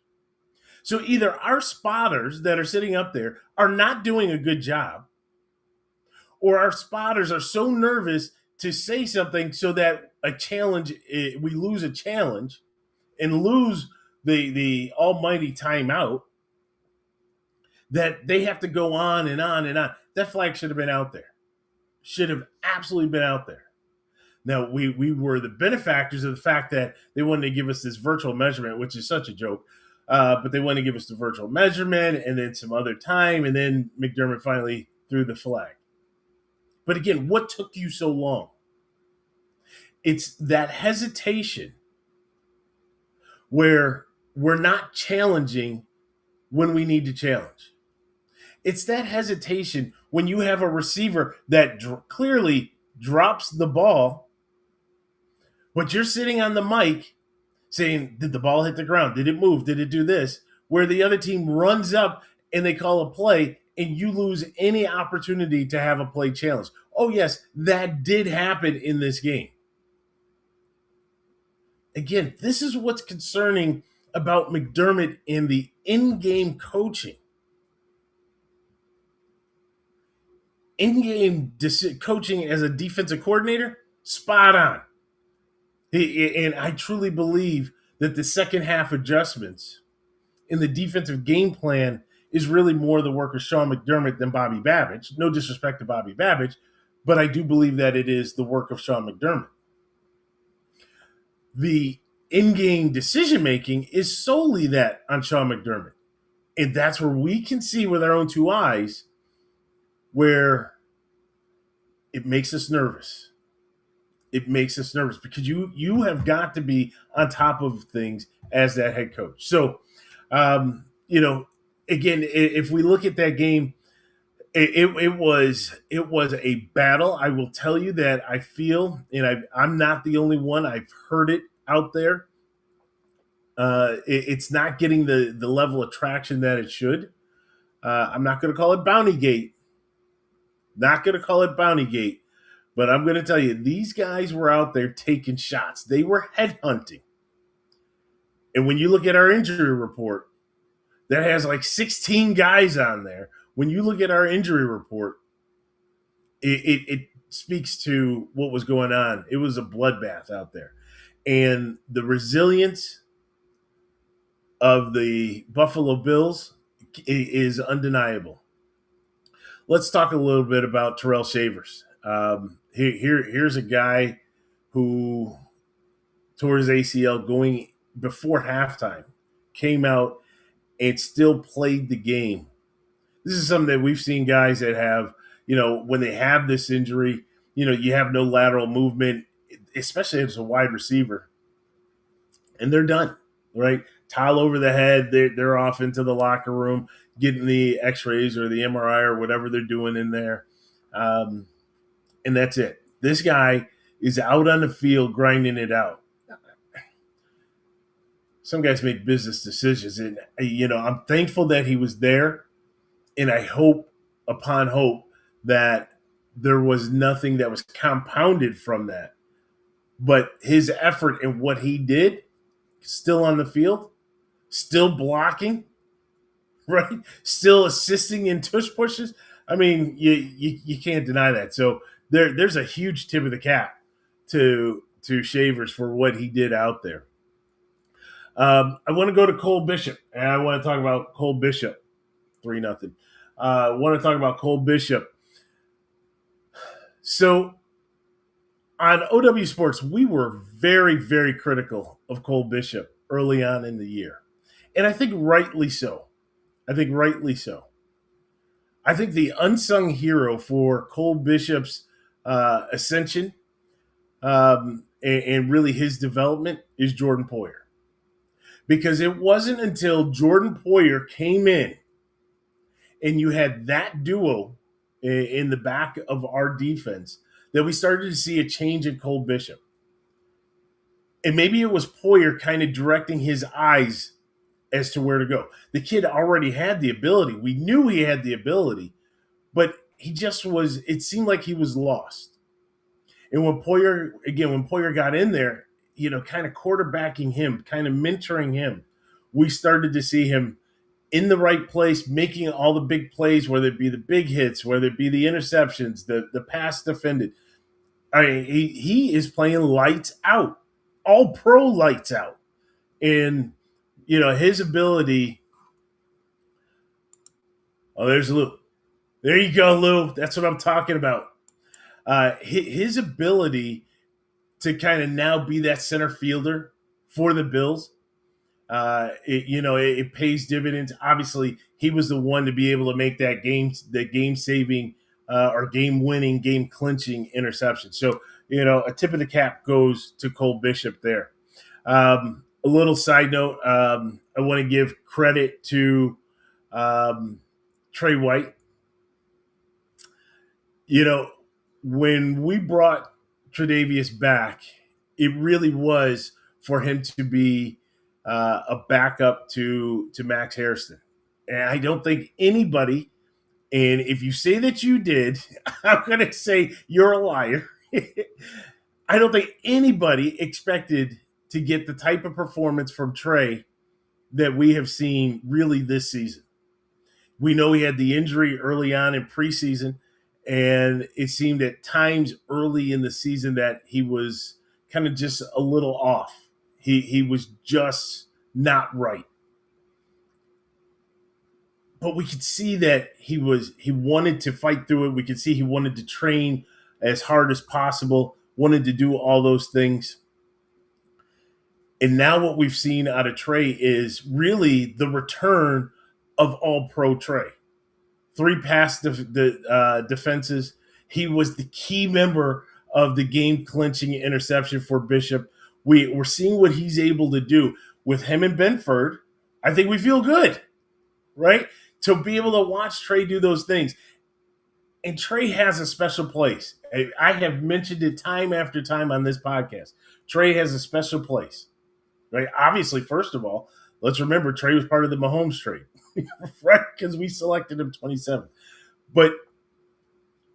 So either our spotters that are sitting up there are not doing a good job, or our spotters are so nervous to say something so that a challenge, we lose a challenge and lose the almighty timeout, that they have to go on and on and on. That flag should have been out there. Should have absolutely been out there. Now, we were the benefactors of the fact that they wanted to give us this virtual measurement, which is such a joke. But they wanted to give us the virtual measurement and then some other time, and then McDermott finally threw the flag. But again, what took you so long? It's that hesitation where we're not challenging when we need to challenge. It's that hesitation when you have a receiver that clearly drops the ball, but you're sitting on the mic saying, did the ball hit the ground? Did it move? Did it do this? Where the other team runs up and they call a play and you lose any opportunity to have a play challenge. Oh, yes, that did happen in this game. Again, this is what's concerning about McDermott in the in-game coaching. In-game coaching as a defensive coordinator, spot on. And I truly believe that the second half adjustments in the defensive game plan is really more the work of Sean McDermott than Bobby Babbage. No disrespect to Bobby Babbage, but I do believe that it is the work of Sean McDermott. The in-game decision-making is solely that on Sean McDermott. And that's where we can see with our own two eyes where it makes us nervous. It makes us nervous because you have got to be on top of things as that head coach. So, again, if we look at that game, it was a battle. I will tell you that I feel, and I'm not the only one. I've heard it out there. It's not getting the level of traction that it should. I'm not going to call it Bountygate. Not going to call it Bountygate. But I'm going to tell you, these guys were out there taking shots. They were headhunting. And when you look at our injury report, that has like 16 guys on there. When you look at our injury report, it speaks to what was going on. It was a bloodbath out there. And the resilience of the Buffalo Bills is undeniable. Let's talk a little bit about Terrell Shavers. Here's a guy who tore his ACL going before halftime, came out and still played the game. This is something that we've seen guys that have, when they have this injury, you have no lateral movement, especially as a wide receiver, and they're done, right? Towel over the head, they're off into the locker room, getting the x-rays or the MRI or whatever they're doing in there. And that's it. This guy is out on the field grinding it out. Some guys make business decisions, and I'm thankful that he was there, and I hope upon hope that there was nothing that was compounded from that. But his effort and what he did, still on the field, still blocking, right? Still assisting in tush pushes. I mean, you can't deny that. So there's a huge tip of the cap to Shavers for what he did out there. I want to go to Cole Bishop, and I want to talk about Cole Bishop. 3-0. I want to talk about Cole Bishop. So on OWSports, we were very, very critical of Cole Bishop early on in the year. And I think rightly so. I think the unsung hero for Cole Bishop's ascension and really his development is Jordan Poyer. Because it wasn't until Jordan Poyer came in and you had that duo in the back of our defense that we started to see a change in Cole Bishop. And maybe it was Poyer kind of directing his eyes as to where to go. The kid already had the ability. We knew he had the ability, but he just was, it seemed like he was lost. And when Poyer got in there, kind of quarterbacking him, kind of mentoring him, we started to see him in the right place, making all the big plays, whether it be the big hits, whether it be the interceptions, the pass defended. I mean, he is playing lights out, all pro lights out. And, his ability. Oh, there's Lou. There you go, Lou. That's what I'm talking about. His ability to kind of now be that center fielder for the Bills, it pays dividends. Obviously, he was the one to be able to make that game-saving or game-winning, game-clinching interception. So, a tip of the cap goes to Cole Bishop there. A little side note, I want to give credit to Trey White. When we brought Tre'Davious back, it really was for him to be a backup to Max Harrison. And I don't think anybody, and if you say that you did, I'm going to say you're a liar. I don't think anybody expected to get the type of performance from Trey that we have seen really this season. We know he had the injury early on in preseason, and it seemed at times early in the season that he was kind of just a little off. He was just not right. But we could see that he wanted to fight through it. We could see he wanted to train as hard as possible, wanted to do all those things. And now what we've seen out of Trey is really the return of all-pro Trey. 3 pass defenses. He was the key member of the game-clinching interception for Bishop. We're seeing what he's able to do with him and Benford. I think we feel good, right? To be able to watch Trey do those things. And Trey has a special place. I have mentioned it time after time on this podcast. Trey has a special place, right? Obviously, first of all, let's remember Trey was part of the Mahomes trade, right? Because we selected him 27th. But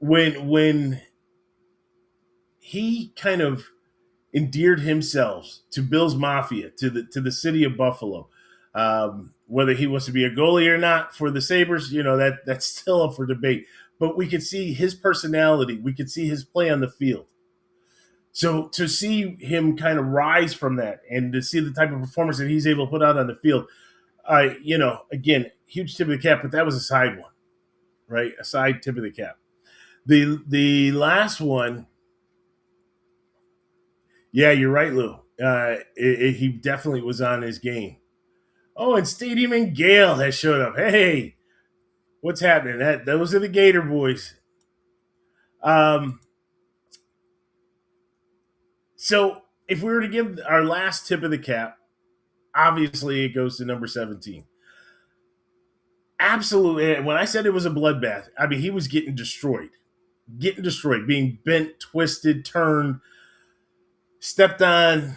when he kind of endeared himself to Bills Mafia, to the city of Buffalo, whether he wants to be a goalie or not for the Sabres, that's still up for debate. But we could see his personality. We could see his play on the field. So to see him kind of rise from that and to see the type of performance that he's able to put out on the field, Again, huge tip of the cap, but that was a side one, right? A side tip of the cap. The last one, yeah, you're right, Lou. He definitely was on his game. Oh, and Stadium and Gale has showed up. Hey, what's happening? Those are the Gator boys. So if we were to give our last tip of the cap, obviously it goes to number 17. Absolutely. When I said it was a bloodbath, I mean, he was getting destroyed, being bent, twisted, turned, stepped on.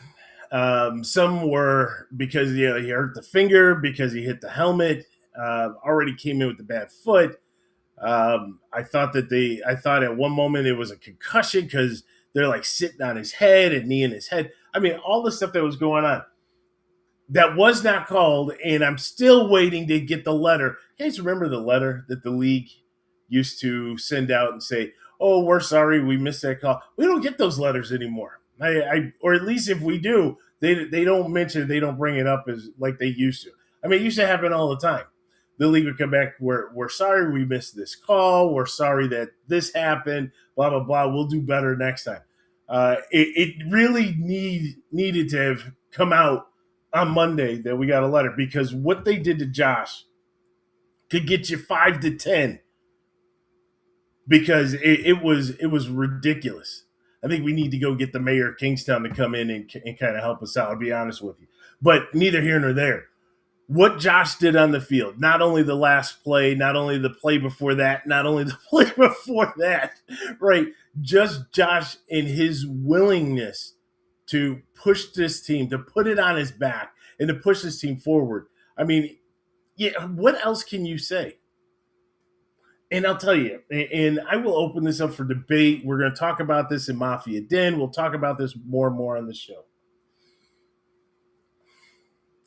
Some were because he hurt the finger, because he hit the helmet, already came in with a bad foot. I thought at one moment it was a concussion because they're like sitting on his head and knee in his head. I mean, all the stuff that was going on that was not called, and I'm still waiting to get the letter. You guys remember the letter that the league used to send out and say, "Oh, we're sorry, we missed that call." We don't get those letters anymore. Or at least if we do, they don't mention it, they don't bring it up as like they used to. I mean, it used to happen all the time. The league would come back, we're sorry we missed this call. We're sorry that this happened, blah, blah, blah. We'll do better next time. It really needed to have come out on Monday that we got a letter, because what they did to Josh could get you 5 to 10, because it was ridiculous. I think we need to go get the mayor of Kingstown to come in and kind of help us out, I'll be honest with you. But neither here nor there. What Josh did on the field, not only the last play, not only the play before that, not only the play before that, right? Just Josh and his willingness to push this team, to put it on his back, and to push this team forward. I mean, yeah, what else can you say? And I'll tell you, and I will open this up for debate. We're going to talk about this in Mafia Den. We'll talk about this more and more on the show.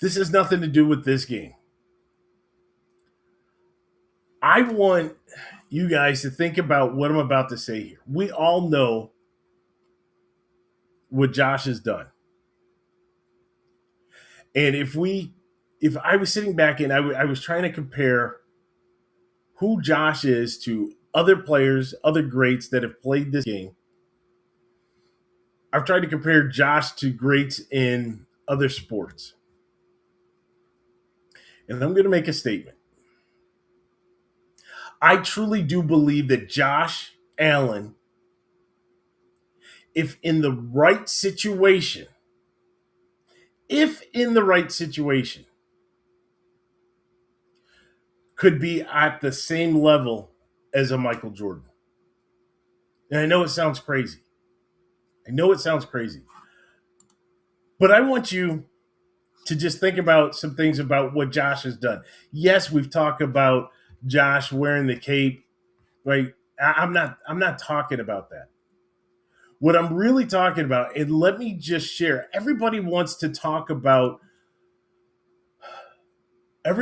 This has nothing to do with this game. I want you guys to think about what I'm about to say here. We all know what Josh has done. And if I was sitting back and I was trying to compare who Josh is to other players, other greats that have played this game, I've tried to compare Josh to greats in other sports. And I'm going to make a statement. I truly do believe that Josh Allen, if in the right situation, could be at the same level as a Michael Jordan. And I know it sounds crazy. But I want you to just think about some things about what Josh has done. Yes, we've talked about Josh wearing the cape, right? I'm not talking about that. What I'm really talking about, and let me just share, everybody wants to talk about the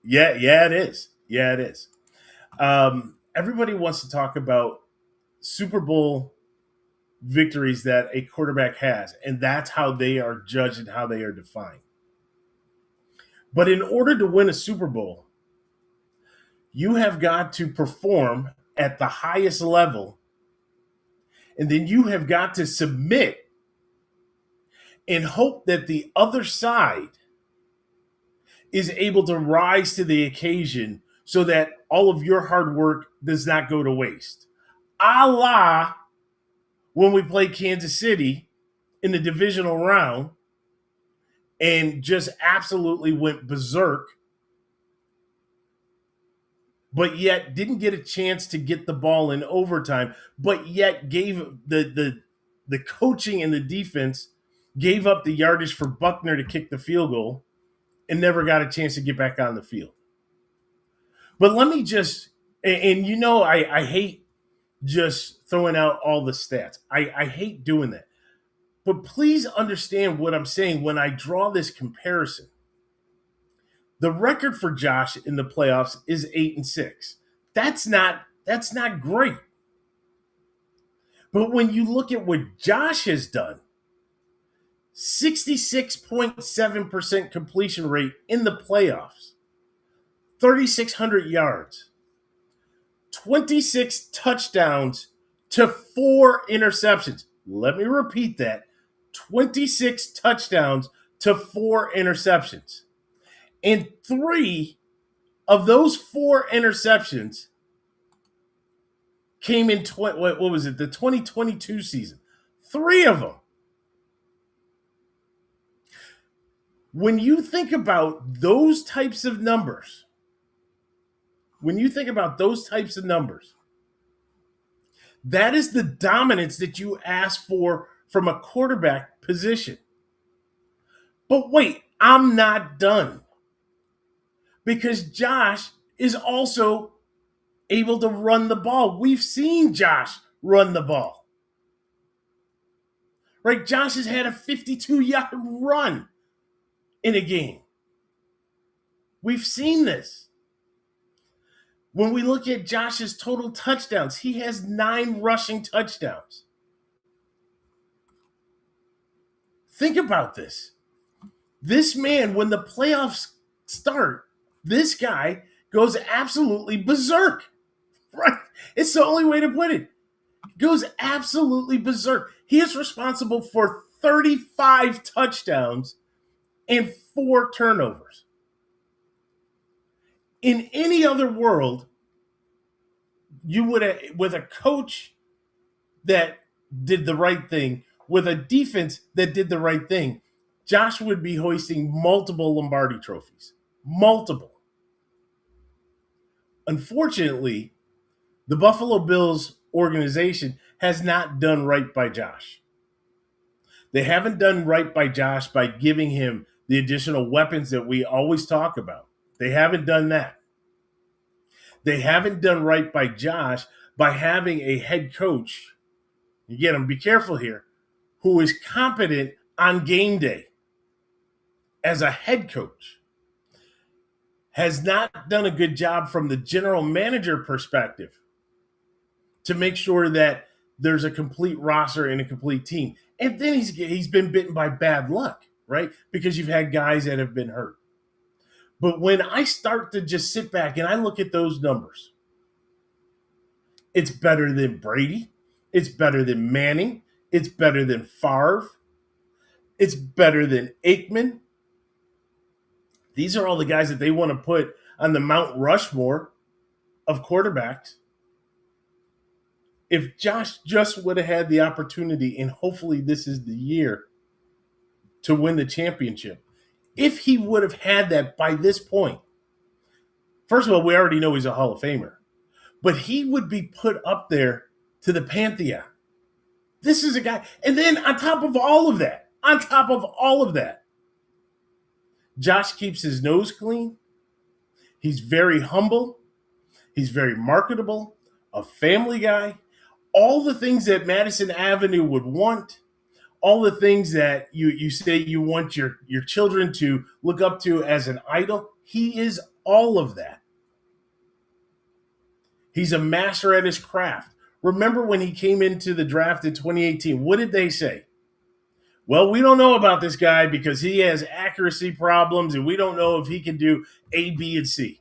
it is. Everybody wants to talk about Super Bowl victories that a quarterback has, and that's how they are judged and how they are defined. But in order to win a Super Bowl, you have got to perform at the highest level, and then you have got to submit and hope that the other side is able to rise to the occasion so that all of your hard work does not go to waste. A la when we played Kansas City in the divisional round and just absolutely went berserk, but yet didn't get a chance to get the ball in overtime, but yet gave the coaching and the defense gave up the yardage for Buckner to kick the field goal and never got a chance to get back on the field. But let me just, and I hate just throwing out all the stats. I hate doing that. But please understand what I'm saying when I draw this comparison. The record for Josh in the playoffs is 8-6. That's not great. But when you look at what Josh has done, 66.7% completion rate in the playoffs, 3,600 yards, 26 touchdowns to 4 interceptions. Let me repeat that. 26 touchdowns to 4 interceptions. And 3 of those 4 interceptions came in what was it? The 2022 season. 3 of them. When you think about those types of numbers, that is the dominance that you ask for from a quarterback position. But wait, I'm not done. Because Josh is also able to run the ball. We've seen Josh run the ball. Right? Josh has had a 52-yard run in a game. We've seen this. When we look at Josh's total touchdowns, he has 9 rushing touchdowns. Think about this. This man, when the playoffs start, this guy goes absolutely berserk. Right? It's the only way to put it. Goes absolutely berserk. He is responsible for 35 touchdowns and 4 turnovers. In any other world, you would have, with a coach that did the right thing, with a defense that did the right thing, Josh would be hoisting multiple Lombardi trophies. Multiple. Unfortunately, the Buffalo Bills organization has not done right by Josh. They haven't done right by Josh by giving him the additional weapons that we always talk about. They haven't done that. They haven't done right by Josh by having a head coach, again, be careful here, who is competent on game day as a head coach. Has not done a good job from the general manager perspective to make sure that there's a complete roster and a complete team. And then he's been bitten by bad luck, right? Because you've had guys that have been hurt. But when I start to just sit back and I look at those numbers, it's better than Brady. It's better than Manning. It's better than Favre. It's better than Aikman. These are all the guys that they want to put on the Mount Rushmore of quarterbacks. If Josh just would have had the opportunity, and hopefully this is the year, to win the championship, if he would have had that by this point, first of all, we already know he's a Hall of Famer, but he would be put up there to the Pantheon. This is a guy. And then on top of all of that, Josh keeps his nose clean. He's very humble. He's very marketable, a family guy. All the things that Madison Avenue would want, all the things that you say you want your children to look up to as an idol, he is all of that. He's a master at his craft. Remember when he came into the draft in 2018, what did they say? Well, we don't know about this guy because he has accuracy problems and we don't know if he can do A, B, and C.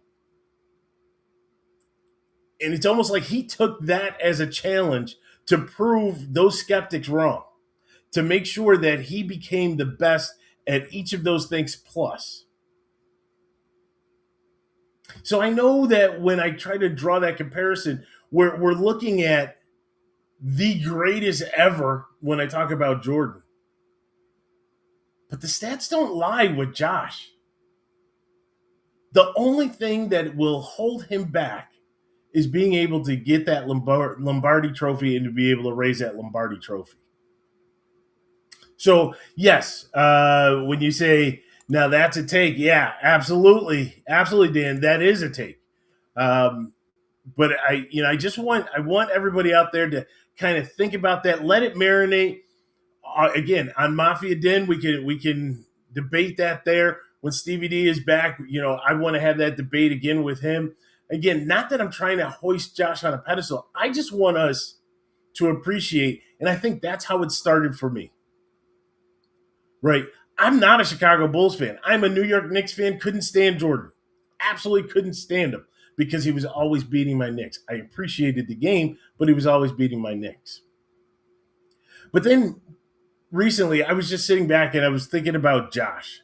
And it's almost like he took that as a challenge to prove those skeptics wrong, to make sure that he became the best at each of those things plus. So I know that when I try to draw that comparison, we're looking at the greatest ever when I talk about Jordan. But the stats don't lie with Josh. The only thing that will hold him back is being able to get that Lombardi trophy and to be able to raise that Lombardi trophy. So, yes, when you say, now that's a take, yeah, absolutely. Absolutely, Dan, that is a take. But I want everybody out there to kind of think about that. Let it marinate. Again, on Mafia Den, we can debate that there. When Stevie D is back, I want to have that debate again with him. Again, not that I'm trying to hoist Josh on a pedestal. I just want us to appreciate, and I think that's how it started for me. right? I'm not a Chicago Bulls fan. I'm a New York Knicks fan. Couldn't stand Jordan. Absolutely couldn't stand him because he was always beating my Knicks. I appreciated the game, but he was always beating my Knicks. But then recently, I was just sitting back and I was thinking about Josh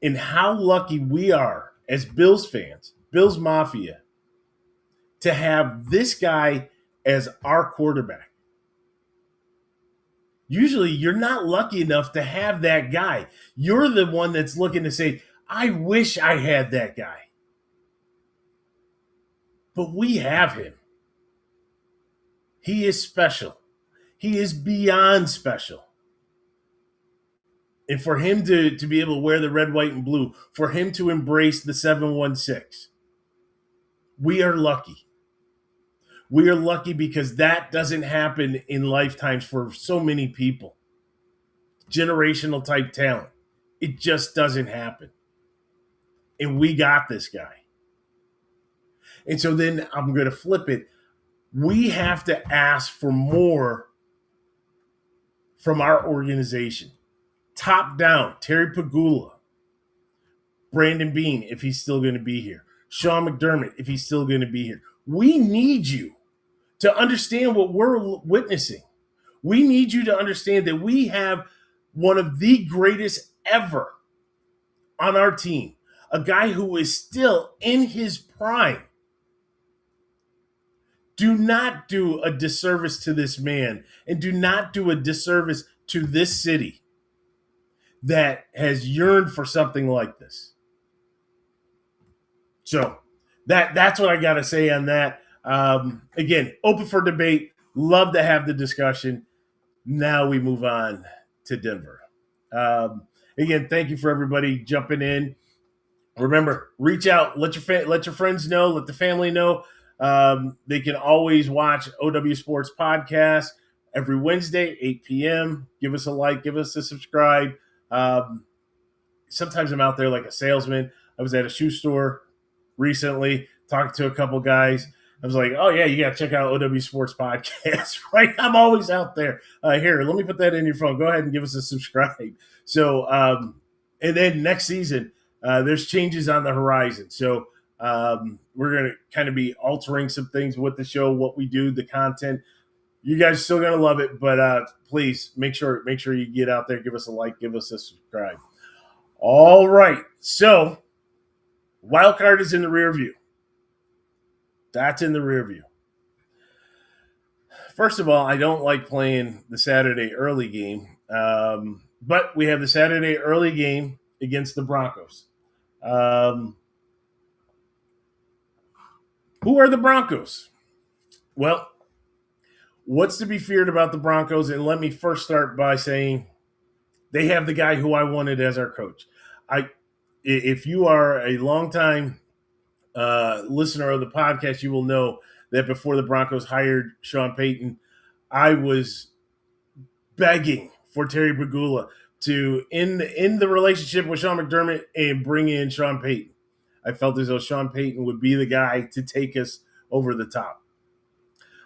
and how lucky we are as Bills fans, Bills Mafia, to have this guy as our quarterback. Usually, you're not lucky enough to have that guy. You're the one that's looking to say, I wish I had that guy. But we have him. He is special. He is beyond special. And for him to be able to wear the red, white, and blue, for him to embrace the 716, we are lucky. We are lucky because that doesn't happen in lifetimes for so many people. Generational type talent. It just doesn't happen. And we got this guy. And so then I'm going to flip it. We have to ask for more from our organization. Top down, Terry Pegula, Brandon Beane, if he's still going to be here, Sean McDermott, if he's still going to be here. We need you to understand what we're witnessing. We need you to understand that we have one of the greatest ever on our team, a guy who is still in his prime. Do not do a disservice to this man and do not do a disservice to this city that has yearned for something like this. So that's what I got to say on that. Again, open for debate. Love to have the discussion. Now we move on to Denver. Again, thank you for everybody jumping in. Remember, reach out, let your friends know, let the family know. They can always watch OWSports podcast every Wednesday, 8 p.m. Give us a like, give us a subscribe. Sometimes I'm out there like a salesman. I was at a shoe store recently, talking to a couple guys. I was like, oh, yeah, you got to check out OWSports podcast, right? I'm always out there. Here, let me put that in your phone. Go ahead and give us a subscribe. So, and then next season, there's changes on the horizon. So we're going to kind of be altering some things with the show, what we do, the content. You guys are still going to love it, but please make sure you get out there, give us a like, give us a subscribe. All right. So wild card is in the rear view. That's in the rear view. First of all, I don't like playing the Saturday early game, but we have the Saturday early game against the Broncos. Who are the Broncos? Well, what's to be feared about the Broncos? And let me first start by saying they have the guy who I wanted as our coach. If you are a longtime listener of the podcast, you will know that before the Broncos hired Sean Payton, I was begging for Terry Pegula to end the relationship with Sean McDermott and bring in Sean Payton. I felt as though Sean Payton would be the guy to take us over the top.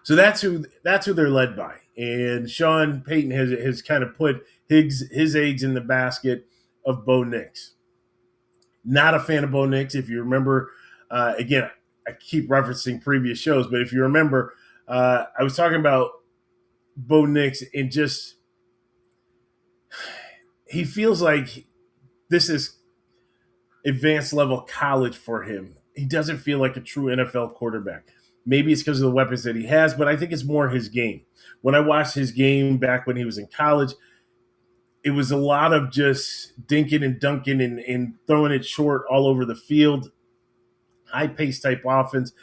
So that's who they're led by. And Sean Payton has kind of put his eggs in the basket of Bo Nix. Not a fan of Bo Nix. If you remember, again, I keep referencing previous shows, but if you remember, I was talking about Bo Nix and just he feels like this is advanced level college for him. He doesn't feel like a true NFL quarterback. Maybe it's because of the weapons that he has, but I think it's more his game. When I watched his game back when he was in college, it was a lot of just dinking and dunking and throwing it short all over the field. High-paced type offense.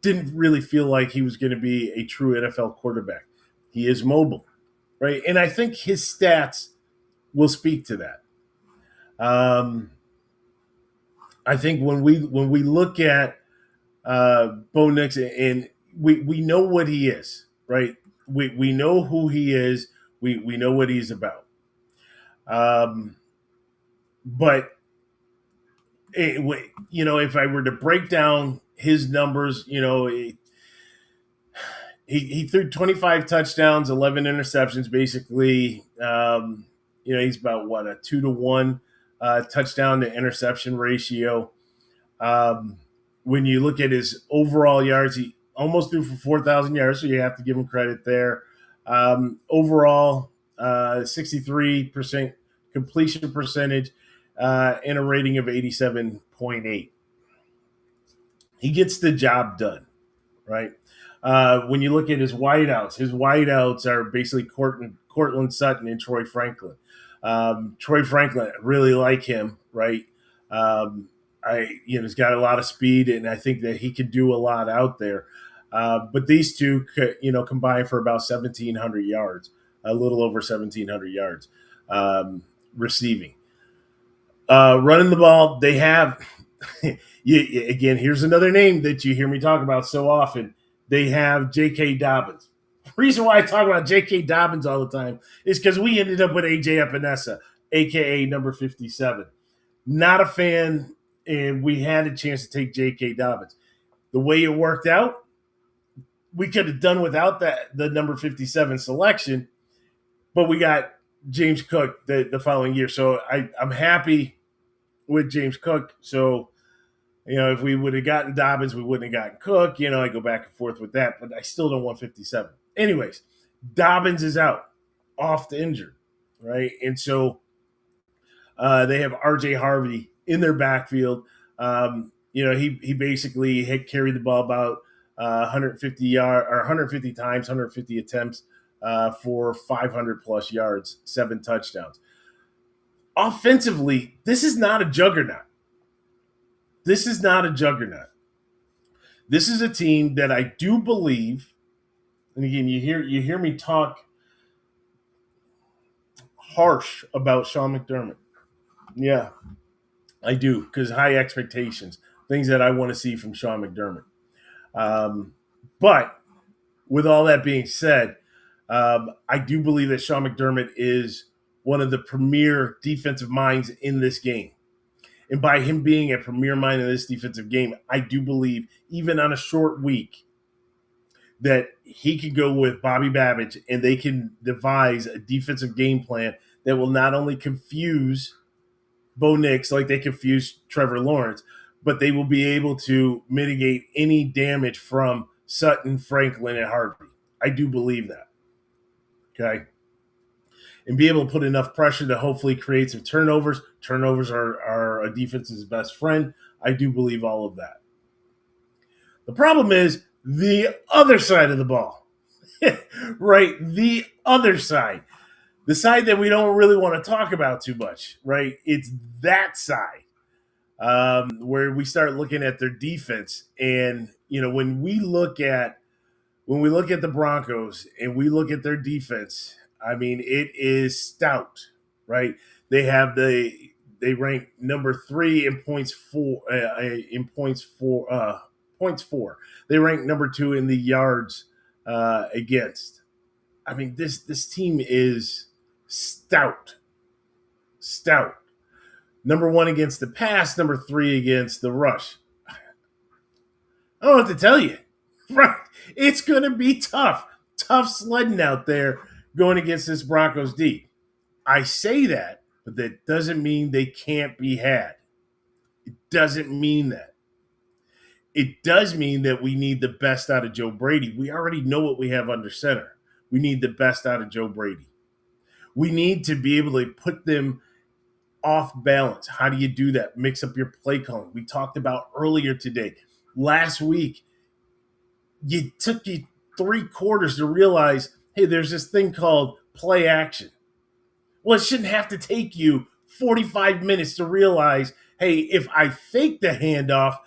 Didn't really feel like he was going to be a true NFL quarterback. He is mobile, right? And I think his stats will speak to that. I think when we look at Bo Nix, and we know what he is, right? We know who he is. We know what he's about. But if I were to break down his numbers, he threw 25 touchdowns, 11 interceptions, basically. He's about a 2-to-1 touchdown to interception ratio. When you look at his overall yards, he almost threw for 4,000 yards, so you have to give him credit there. Overall, 63% completion percentage and a rating of 87.8. He gets the job done, right? When you look at his wideouts are basically Cortland Sutton and Troy Franklin. Troy Franklin, I really like him, right? He's got a lot of speed, and I think that he can do a lot out there. But these two, combine for about 1,700 yards, a little over 1,700 yards receiving. Running the ball, they have. Again, here's another name that you hear me talk about so often. They have J.K. Dobbins. The reason why I talk about J.K. Dobbins all the time is because we ended up with A.J. Epinesa, a.k.a. number 57. Not a fan, and we had a chance to take J.K. Dobbins. The way it worked out, we could have done without the number 57 selection, but we got James Cook the following year. So I'm happy with James Cook. So, if we would have gotten Dobbins, we wouldn't have gotten Cook. I go back and forth with that, but I still don't want 57. Anyways, Dobbins is out, off the injured, right? And so they have R.J. Harvey in their backfield. He basically had carried the ball about 150 times, 150 attempts for 500 plus yards, 7 touchdowns. Offensively, this is not a juggernaut. This is a team that I do believe, and again, you hear me talk harsh about Sean McDermott. Yeah, I do, because high expectations, things that I want to see from Sean McDermott. But with all that being said, I do believe that Sean McDermott is one of the premier defensive minds in this game. And by him being a premier mind in this defensive game, I do believe, even on a short week, that he can go with Bobby Babbage and they can devise a defensive game plan that will not only confuse Bo Nix like they confused Trevor Lawrence, but they will be able to mitigate any damage from Sutton, Franklin, and Harvey. I do believe that. Okay? And be able to put enough pressure to hopefully create some turnovers. Turnovers are a defense's best friend. I do believe all of that. The problem is the other side of the ball, right? The other side. The side that we don't really want to talk about too much, right? It's that side where we start looking at their defense. And, when we look at the Broncos and we look at their defense, I mean, it is stout, right? They rank number 3 in points for. They rank number 2 in the yards against. I mean, this team is stout. Number 1 against the pass, number 3 against the rush. I don't know what to tell you, right? It's going to be tough sledding out there going against this Broncos D. I say that, but that doesn't mean they can't be had. It doesn't mean that. It does mean that we need the best out of Joe Brady. We already know what we have under center. We need the best out of Joe Brady. We need to be able to put them off balance. How do you do that? Mix up your play calling. We talked about earlier today. Last week, you took you 3 quarters to realize, hey, there's this thing called play action. Well, it shouldn't have to take you 45 minutes to realize, hey, if I fake the handoff,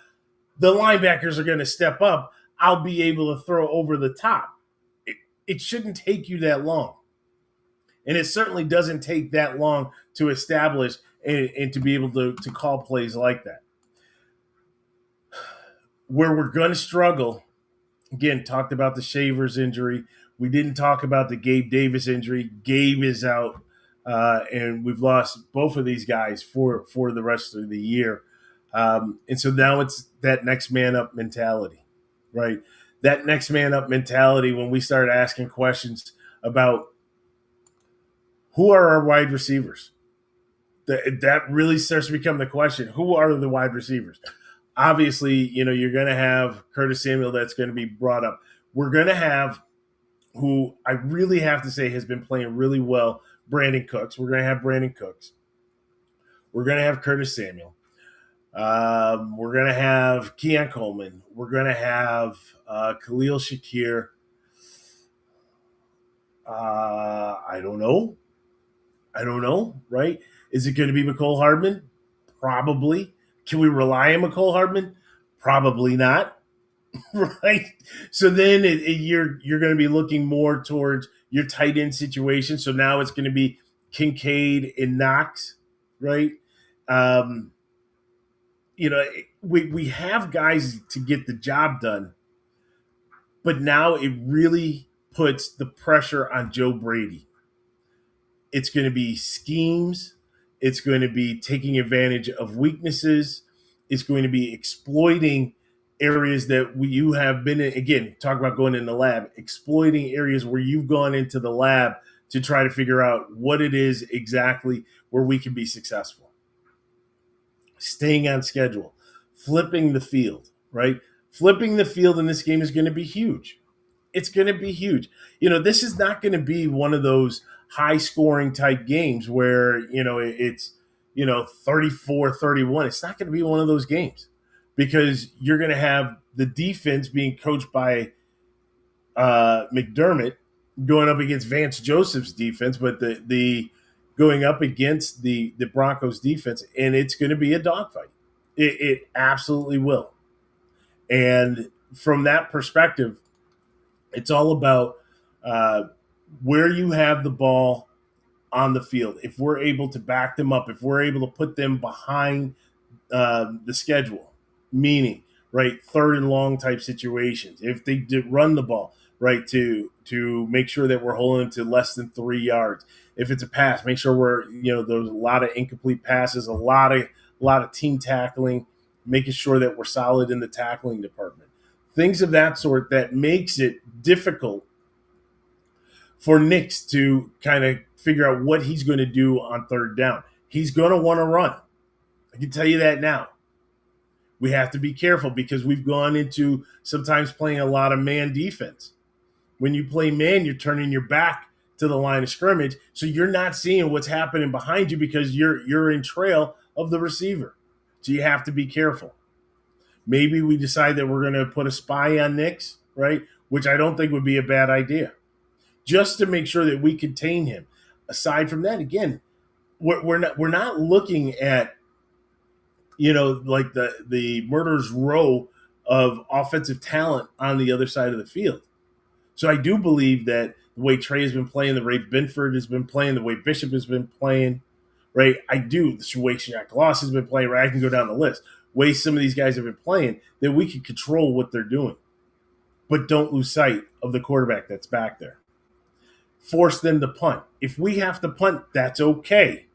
the linebackers are going to step up. I'll be able to throw over the top. It shouldn't take you that long. And it certainly doesn't take that long to establish and to be able to call plays like that. Where we're going to struggle, again, talked about the Shavers injury. We didn't talk about the Gabe Davis injury. Gabe is out, and we've lost both of these guys for the rest of the year. And so now it's that next man up mentality, right? That next man up mentality when we start asking questions about Who are our wide receivers? That really starts to become the question. Who are the wide receivers? Obviously, you're going to have Curtis Samuel that's going to be brought up. We're going to have, who I really have to say has been playing really well, Brandon Cooks. We're going to have Brandon Cooks. We're going to have Curtis Samuel. We're going to have Keon Coleman. We're going to have Khalil Shakir. I don't know, right? Is it going to be McCole Hardman? Probably. Can we rely on McCole Hardman? Probably not, right? So then you're going to be looking more towards your tight end situation. So now it's going to be Kincaid and Knox, right? We have guys to get the job done, but now it really puts the pressure on Joe Brady. It's going to be schemes. It's going to be taking advantage of weaknesses. It's going to be exploiting areas that you have been in. Again, talk about going in the lab, exploiting areas where you've gone into the lab to try to figure out what it is exactly where we can be successful. Staying on schedule, flipping the field, right? Flipping the field in this game is going to be huge. It's going to be huge. This is not going to be one of those high scoring type games where, it's, 34-31. It's not going to be one of those games because you're going to have the defense being coached by McDermott going up against Vance Joseph's defense, but the going up against the Broncos defense, and it's going to be a dogfight. It absolutely will. And from that perspective, it's all about where you have the ball on the field. If we're able to back them up, if we're able to put them behind the schedule, meaning, right, third and long type situations. If they did run the ball, right, to make sure that we're holding to less than 3 yards. If it's a pass, make sure we're, there's a lot of incomplete passes, a lot of team tackling, making sure that we're solid in the tackling department. Things of that sort that makes it difficult for Nix to kind of figure out what he's going to do on third down. He's going to want to run. I can tell you that now. We have to be careful because we've gone into sometimes playing a lot of man defense. When you play man, you're turning your back to the line of scrimmage, so you're not seeing what's happening behind you because you're in trail of the receiver. So you have to be careful. Maybe we decide that we're going to put a spy on Nix, right? Which I don't think would be a bad idea, just to make sure that we contain him. Aside from that, again, we're not looking at like the murderer's row of offensive talent on the other side of the field. So I do believe that the way Trey has been playing, the way Binford has been playing, the way Bishop has been playing, right? The way Shaq Loss has been playing, right? I can go down the list. Way some of these guys have been playing, that we can control what they're doing. But don't lose sight of the quarterback that's back there. Force them to punt. If we have to punt, that's okay.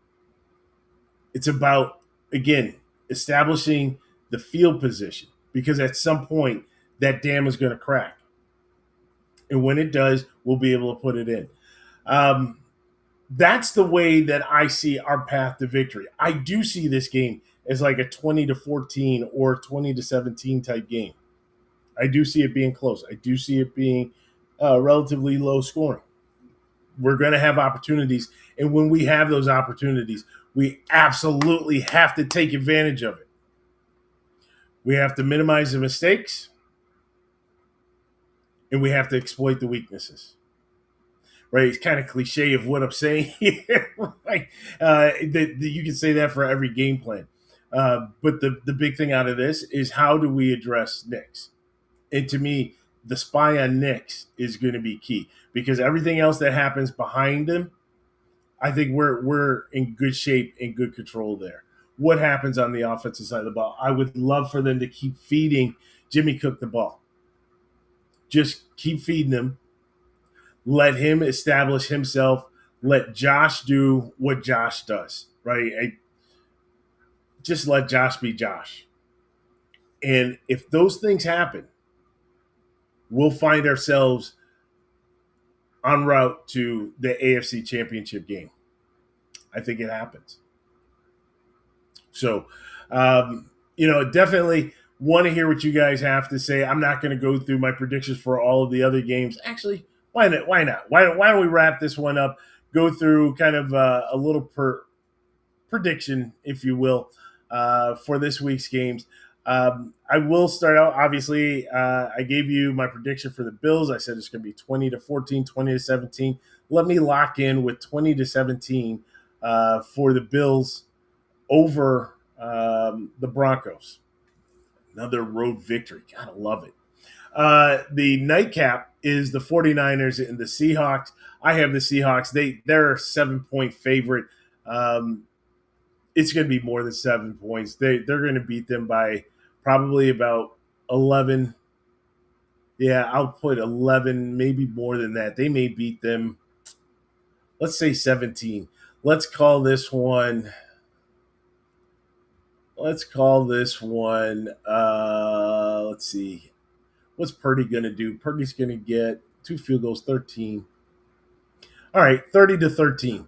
It's about, again, establishing the field position, because at some point that dam is going to crack. And when it does, we'll be able to put it in. That's the way that I see our path to victory. I do see this game as like a 20-14 or 20-17 type game. I do see it being close. I do see it being relatively low scoring. We're going to have opportunities, and when we have those opportunities, we absolutely have to take advantage of it. We have to minimize the mistakes, and we have to exploit the weaknesses. Right? It's kind of cliche of what I'm saying here, right? That you can say that for every game plan. But the big thing out of this is, how do we address Nix? And to me, the spy on Nix is going to be key, because everything else that happens behind him, I think we're in good shape and good control there. What happens on the offensive side of the ball? I would love for them to keep feeding Jimmy Cook the ball. Just keep feeding him. Let him establish himself. Let Josh do what Josh does, right? Just let Josh be Josh. And if those things happen, we'll find ourselves en route to the AFC Championship game. I think it happens. So, definitely want to hear what you guys have to say. I'm not going to go through my predictions for all of the other games. Actually, why not? Why not? Why don't we wrap this one up? Go through kind of a little prediction, if you will, for this week's games. I will start out. Obviously, I gave you my prediction for the Bills. I said it's going to be 20-14, 20-17. Let me lock in with 20-17 for the Bills over the Broncos. Another road victory. Gotta love it. The nightcap is the 49ers and the Seahawks. I have the Seahawks. They're a 7-point favorite. It's going to be more than 7 points. They're going to beat them by probably about 11. Yeah, I'll put 11, maybe more than that. They may beat them, let's say 17. Let's call this one. Let's see. What's Purdy going to do? Purdy's going to get 2 field goals, 13. All right, 30-13.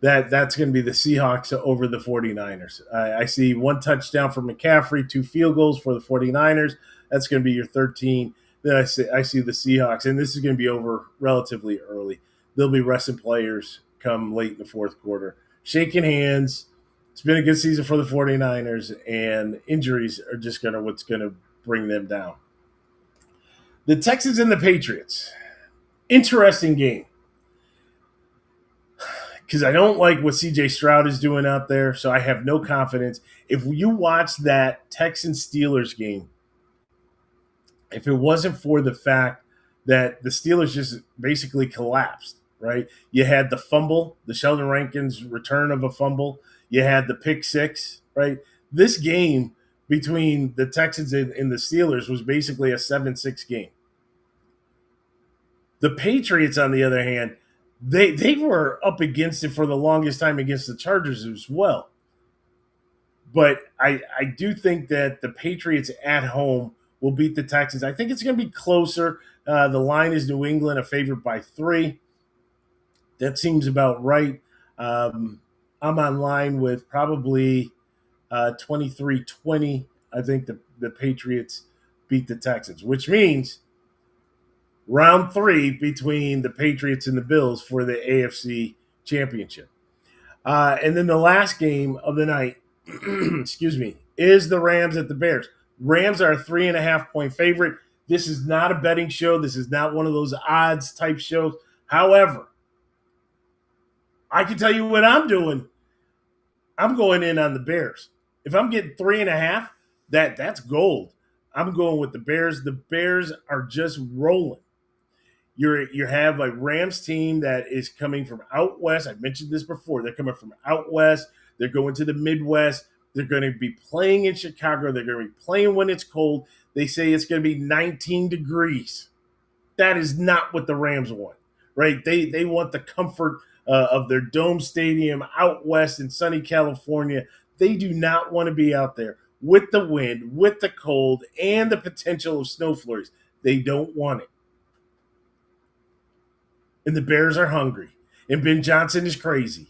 That's going to be the Seahawks over the 49ers. I see 1 touchdown for McCaffrey, 2 field goals for the 49ers. That's going to be your 13. Then I see the Seahawks, and this is going to be over relatively early. They'll be resting players come late in the fourth quarter. Shaking hands. It's been a good season for the 49ers, and injuries are just what's going to bring them down. The Texans and the Patriots. Interesting game. Because I don't like what C.J. Stroud is doing out there, so I have no confidence. If you watch that Texans-Steelers game, if it wasn't for the fact that the Steelers just basically collapsed, right? You had the fumble, the Sheldon Rankins return of a fumble. You had the pick six, right? This game between the Texans and the Steelers was basically a 7-6 game. The Patriots, on the other hand, they were up against it for the longest time against the Chargers as well. But I do think that the Patriots at home will beat the Texans. I think it's going to be closer. The line is New England, a favorite by 3. That seems about right. I'm on line with probably 23-20. I think the Patriots beat the Texans, which means round 3 between the Patriots and the Bills for the AFC Championship. And then the last game of the night, excuse me, is the Rams at the Bears. Rams are a 3.5-point favorite. This is not a betting show. This is not one of those odds type shows. However, I can tell you what I'm doing. I'm going in on the Bears. If I'm getting 3.5, that's gold. I'm going with the Bears. The Bears are just rolling. You have a Rams team that is coming from out west. I mentioned this before. They're coming from out west. They're going to the Midwest. They're going to be playing in Chicago. They're going to be playing when it's cold. They say it's going to be 19 degrees. That is not what the Rams want, right? They want the comfort of their dome stadium out west in sunny California. They do not want to be out there with the wind, with the cold, and the potential of snow flurries. They don't want it. And the Bears are hungry. And Ben Johnson is crazy.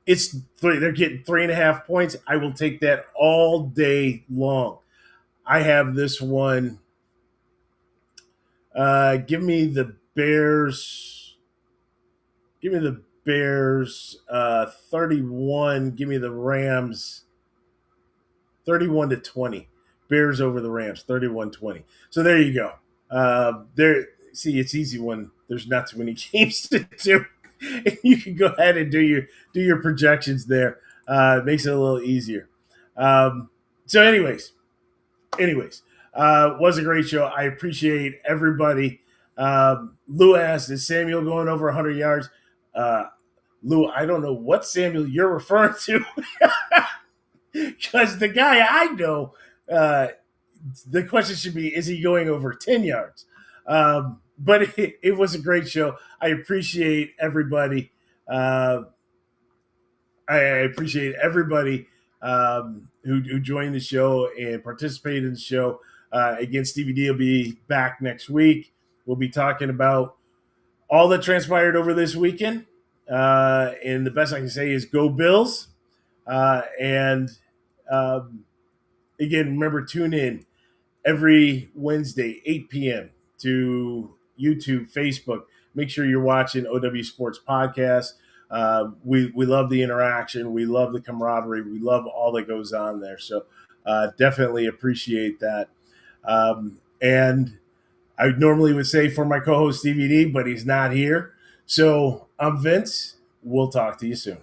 They're getting 3.5 points. I will take that all day long. I have this one. Give me the Bears. 31. Give me the Rams 31-20. Bears over the Rams 31-20. So there you go. See, it's easy when there's not too many games to do. You can go ahead and do your projections there. It makes it a little easier. So anyways, was a great show. I appreciate everybody. Lou asked, is Samuel going over 100 yards? Lou, I don't know what Samuel you're referring to. Because the guy I know, the question should be, is he going over 10 yards? But it was a great show. I appreciate everybody. I appreciate everybody who joined the show and participated in the show. Again, Stevie D will be back next week. We'll be talking about all that transpired over this weekend. And the best I can say is go Bills. And again, remember, tune in every Wednesday, 8 p.m. to YouTube, Facebook. Make sure you're watching OW Sports Podcast. We love the interaction. We love the camaraderie. We love all that goes on there. So definitely appreciate that. And I normally would say for my co-host DVD, but he's not here. So I'm Vince. We'll talk to you soon.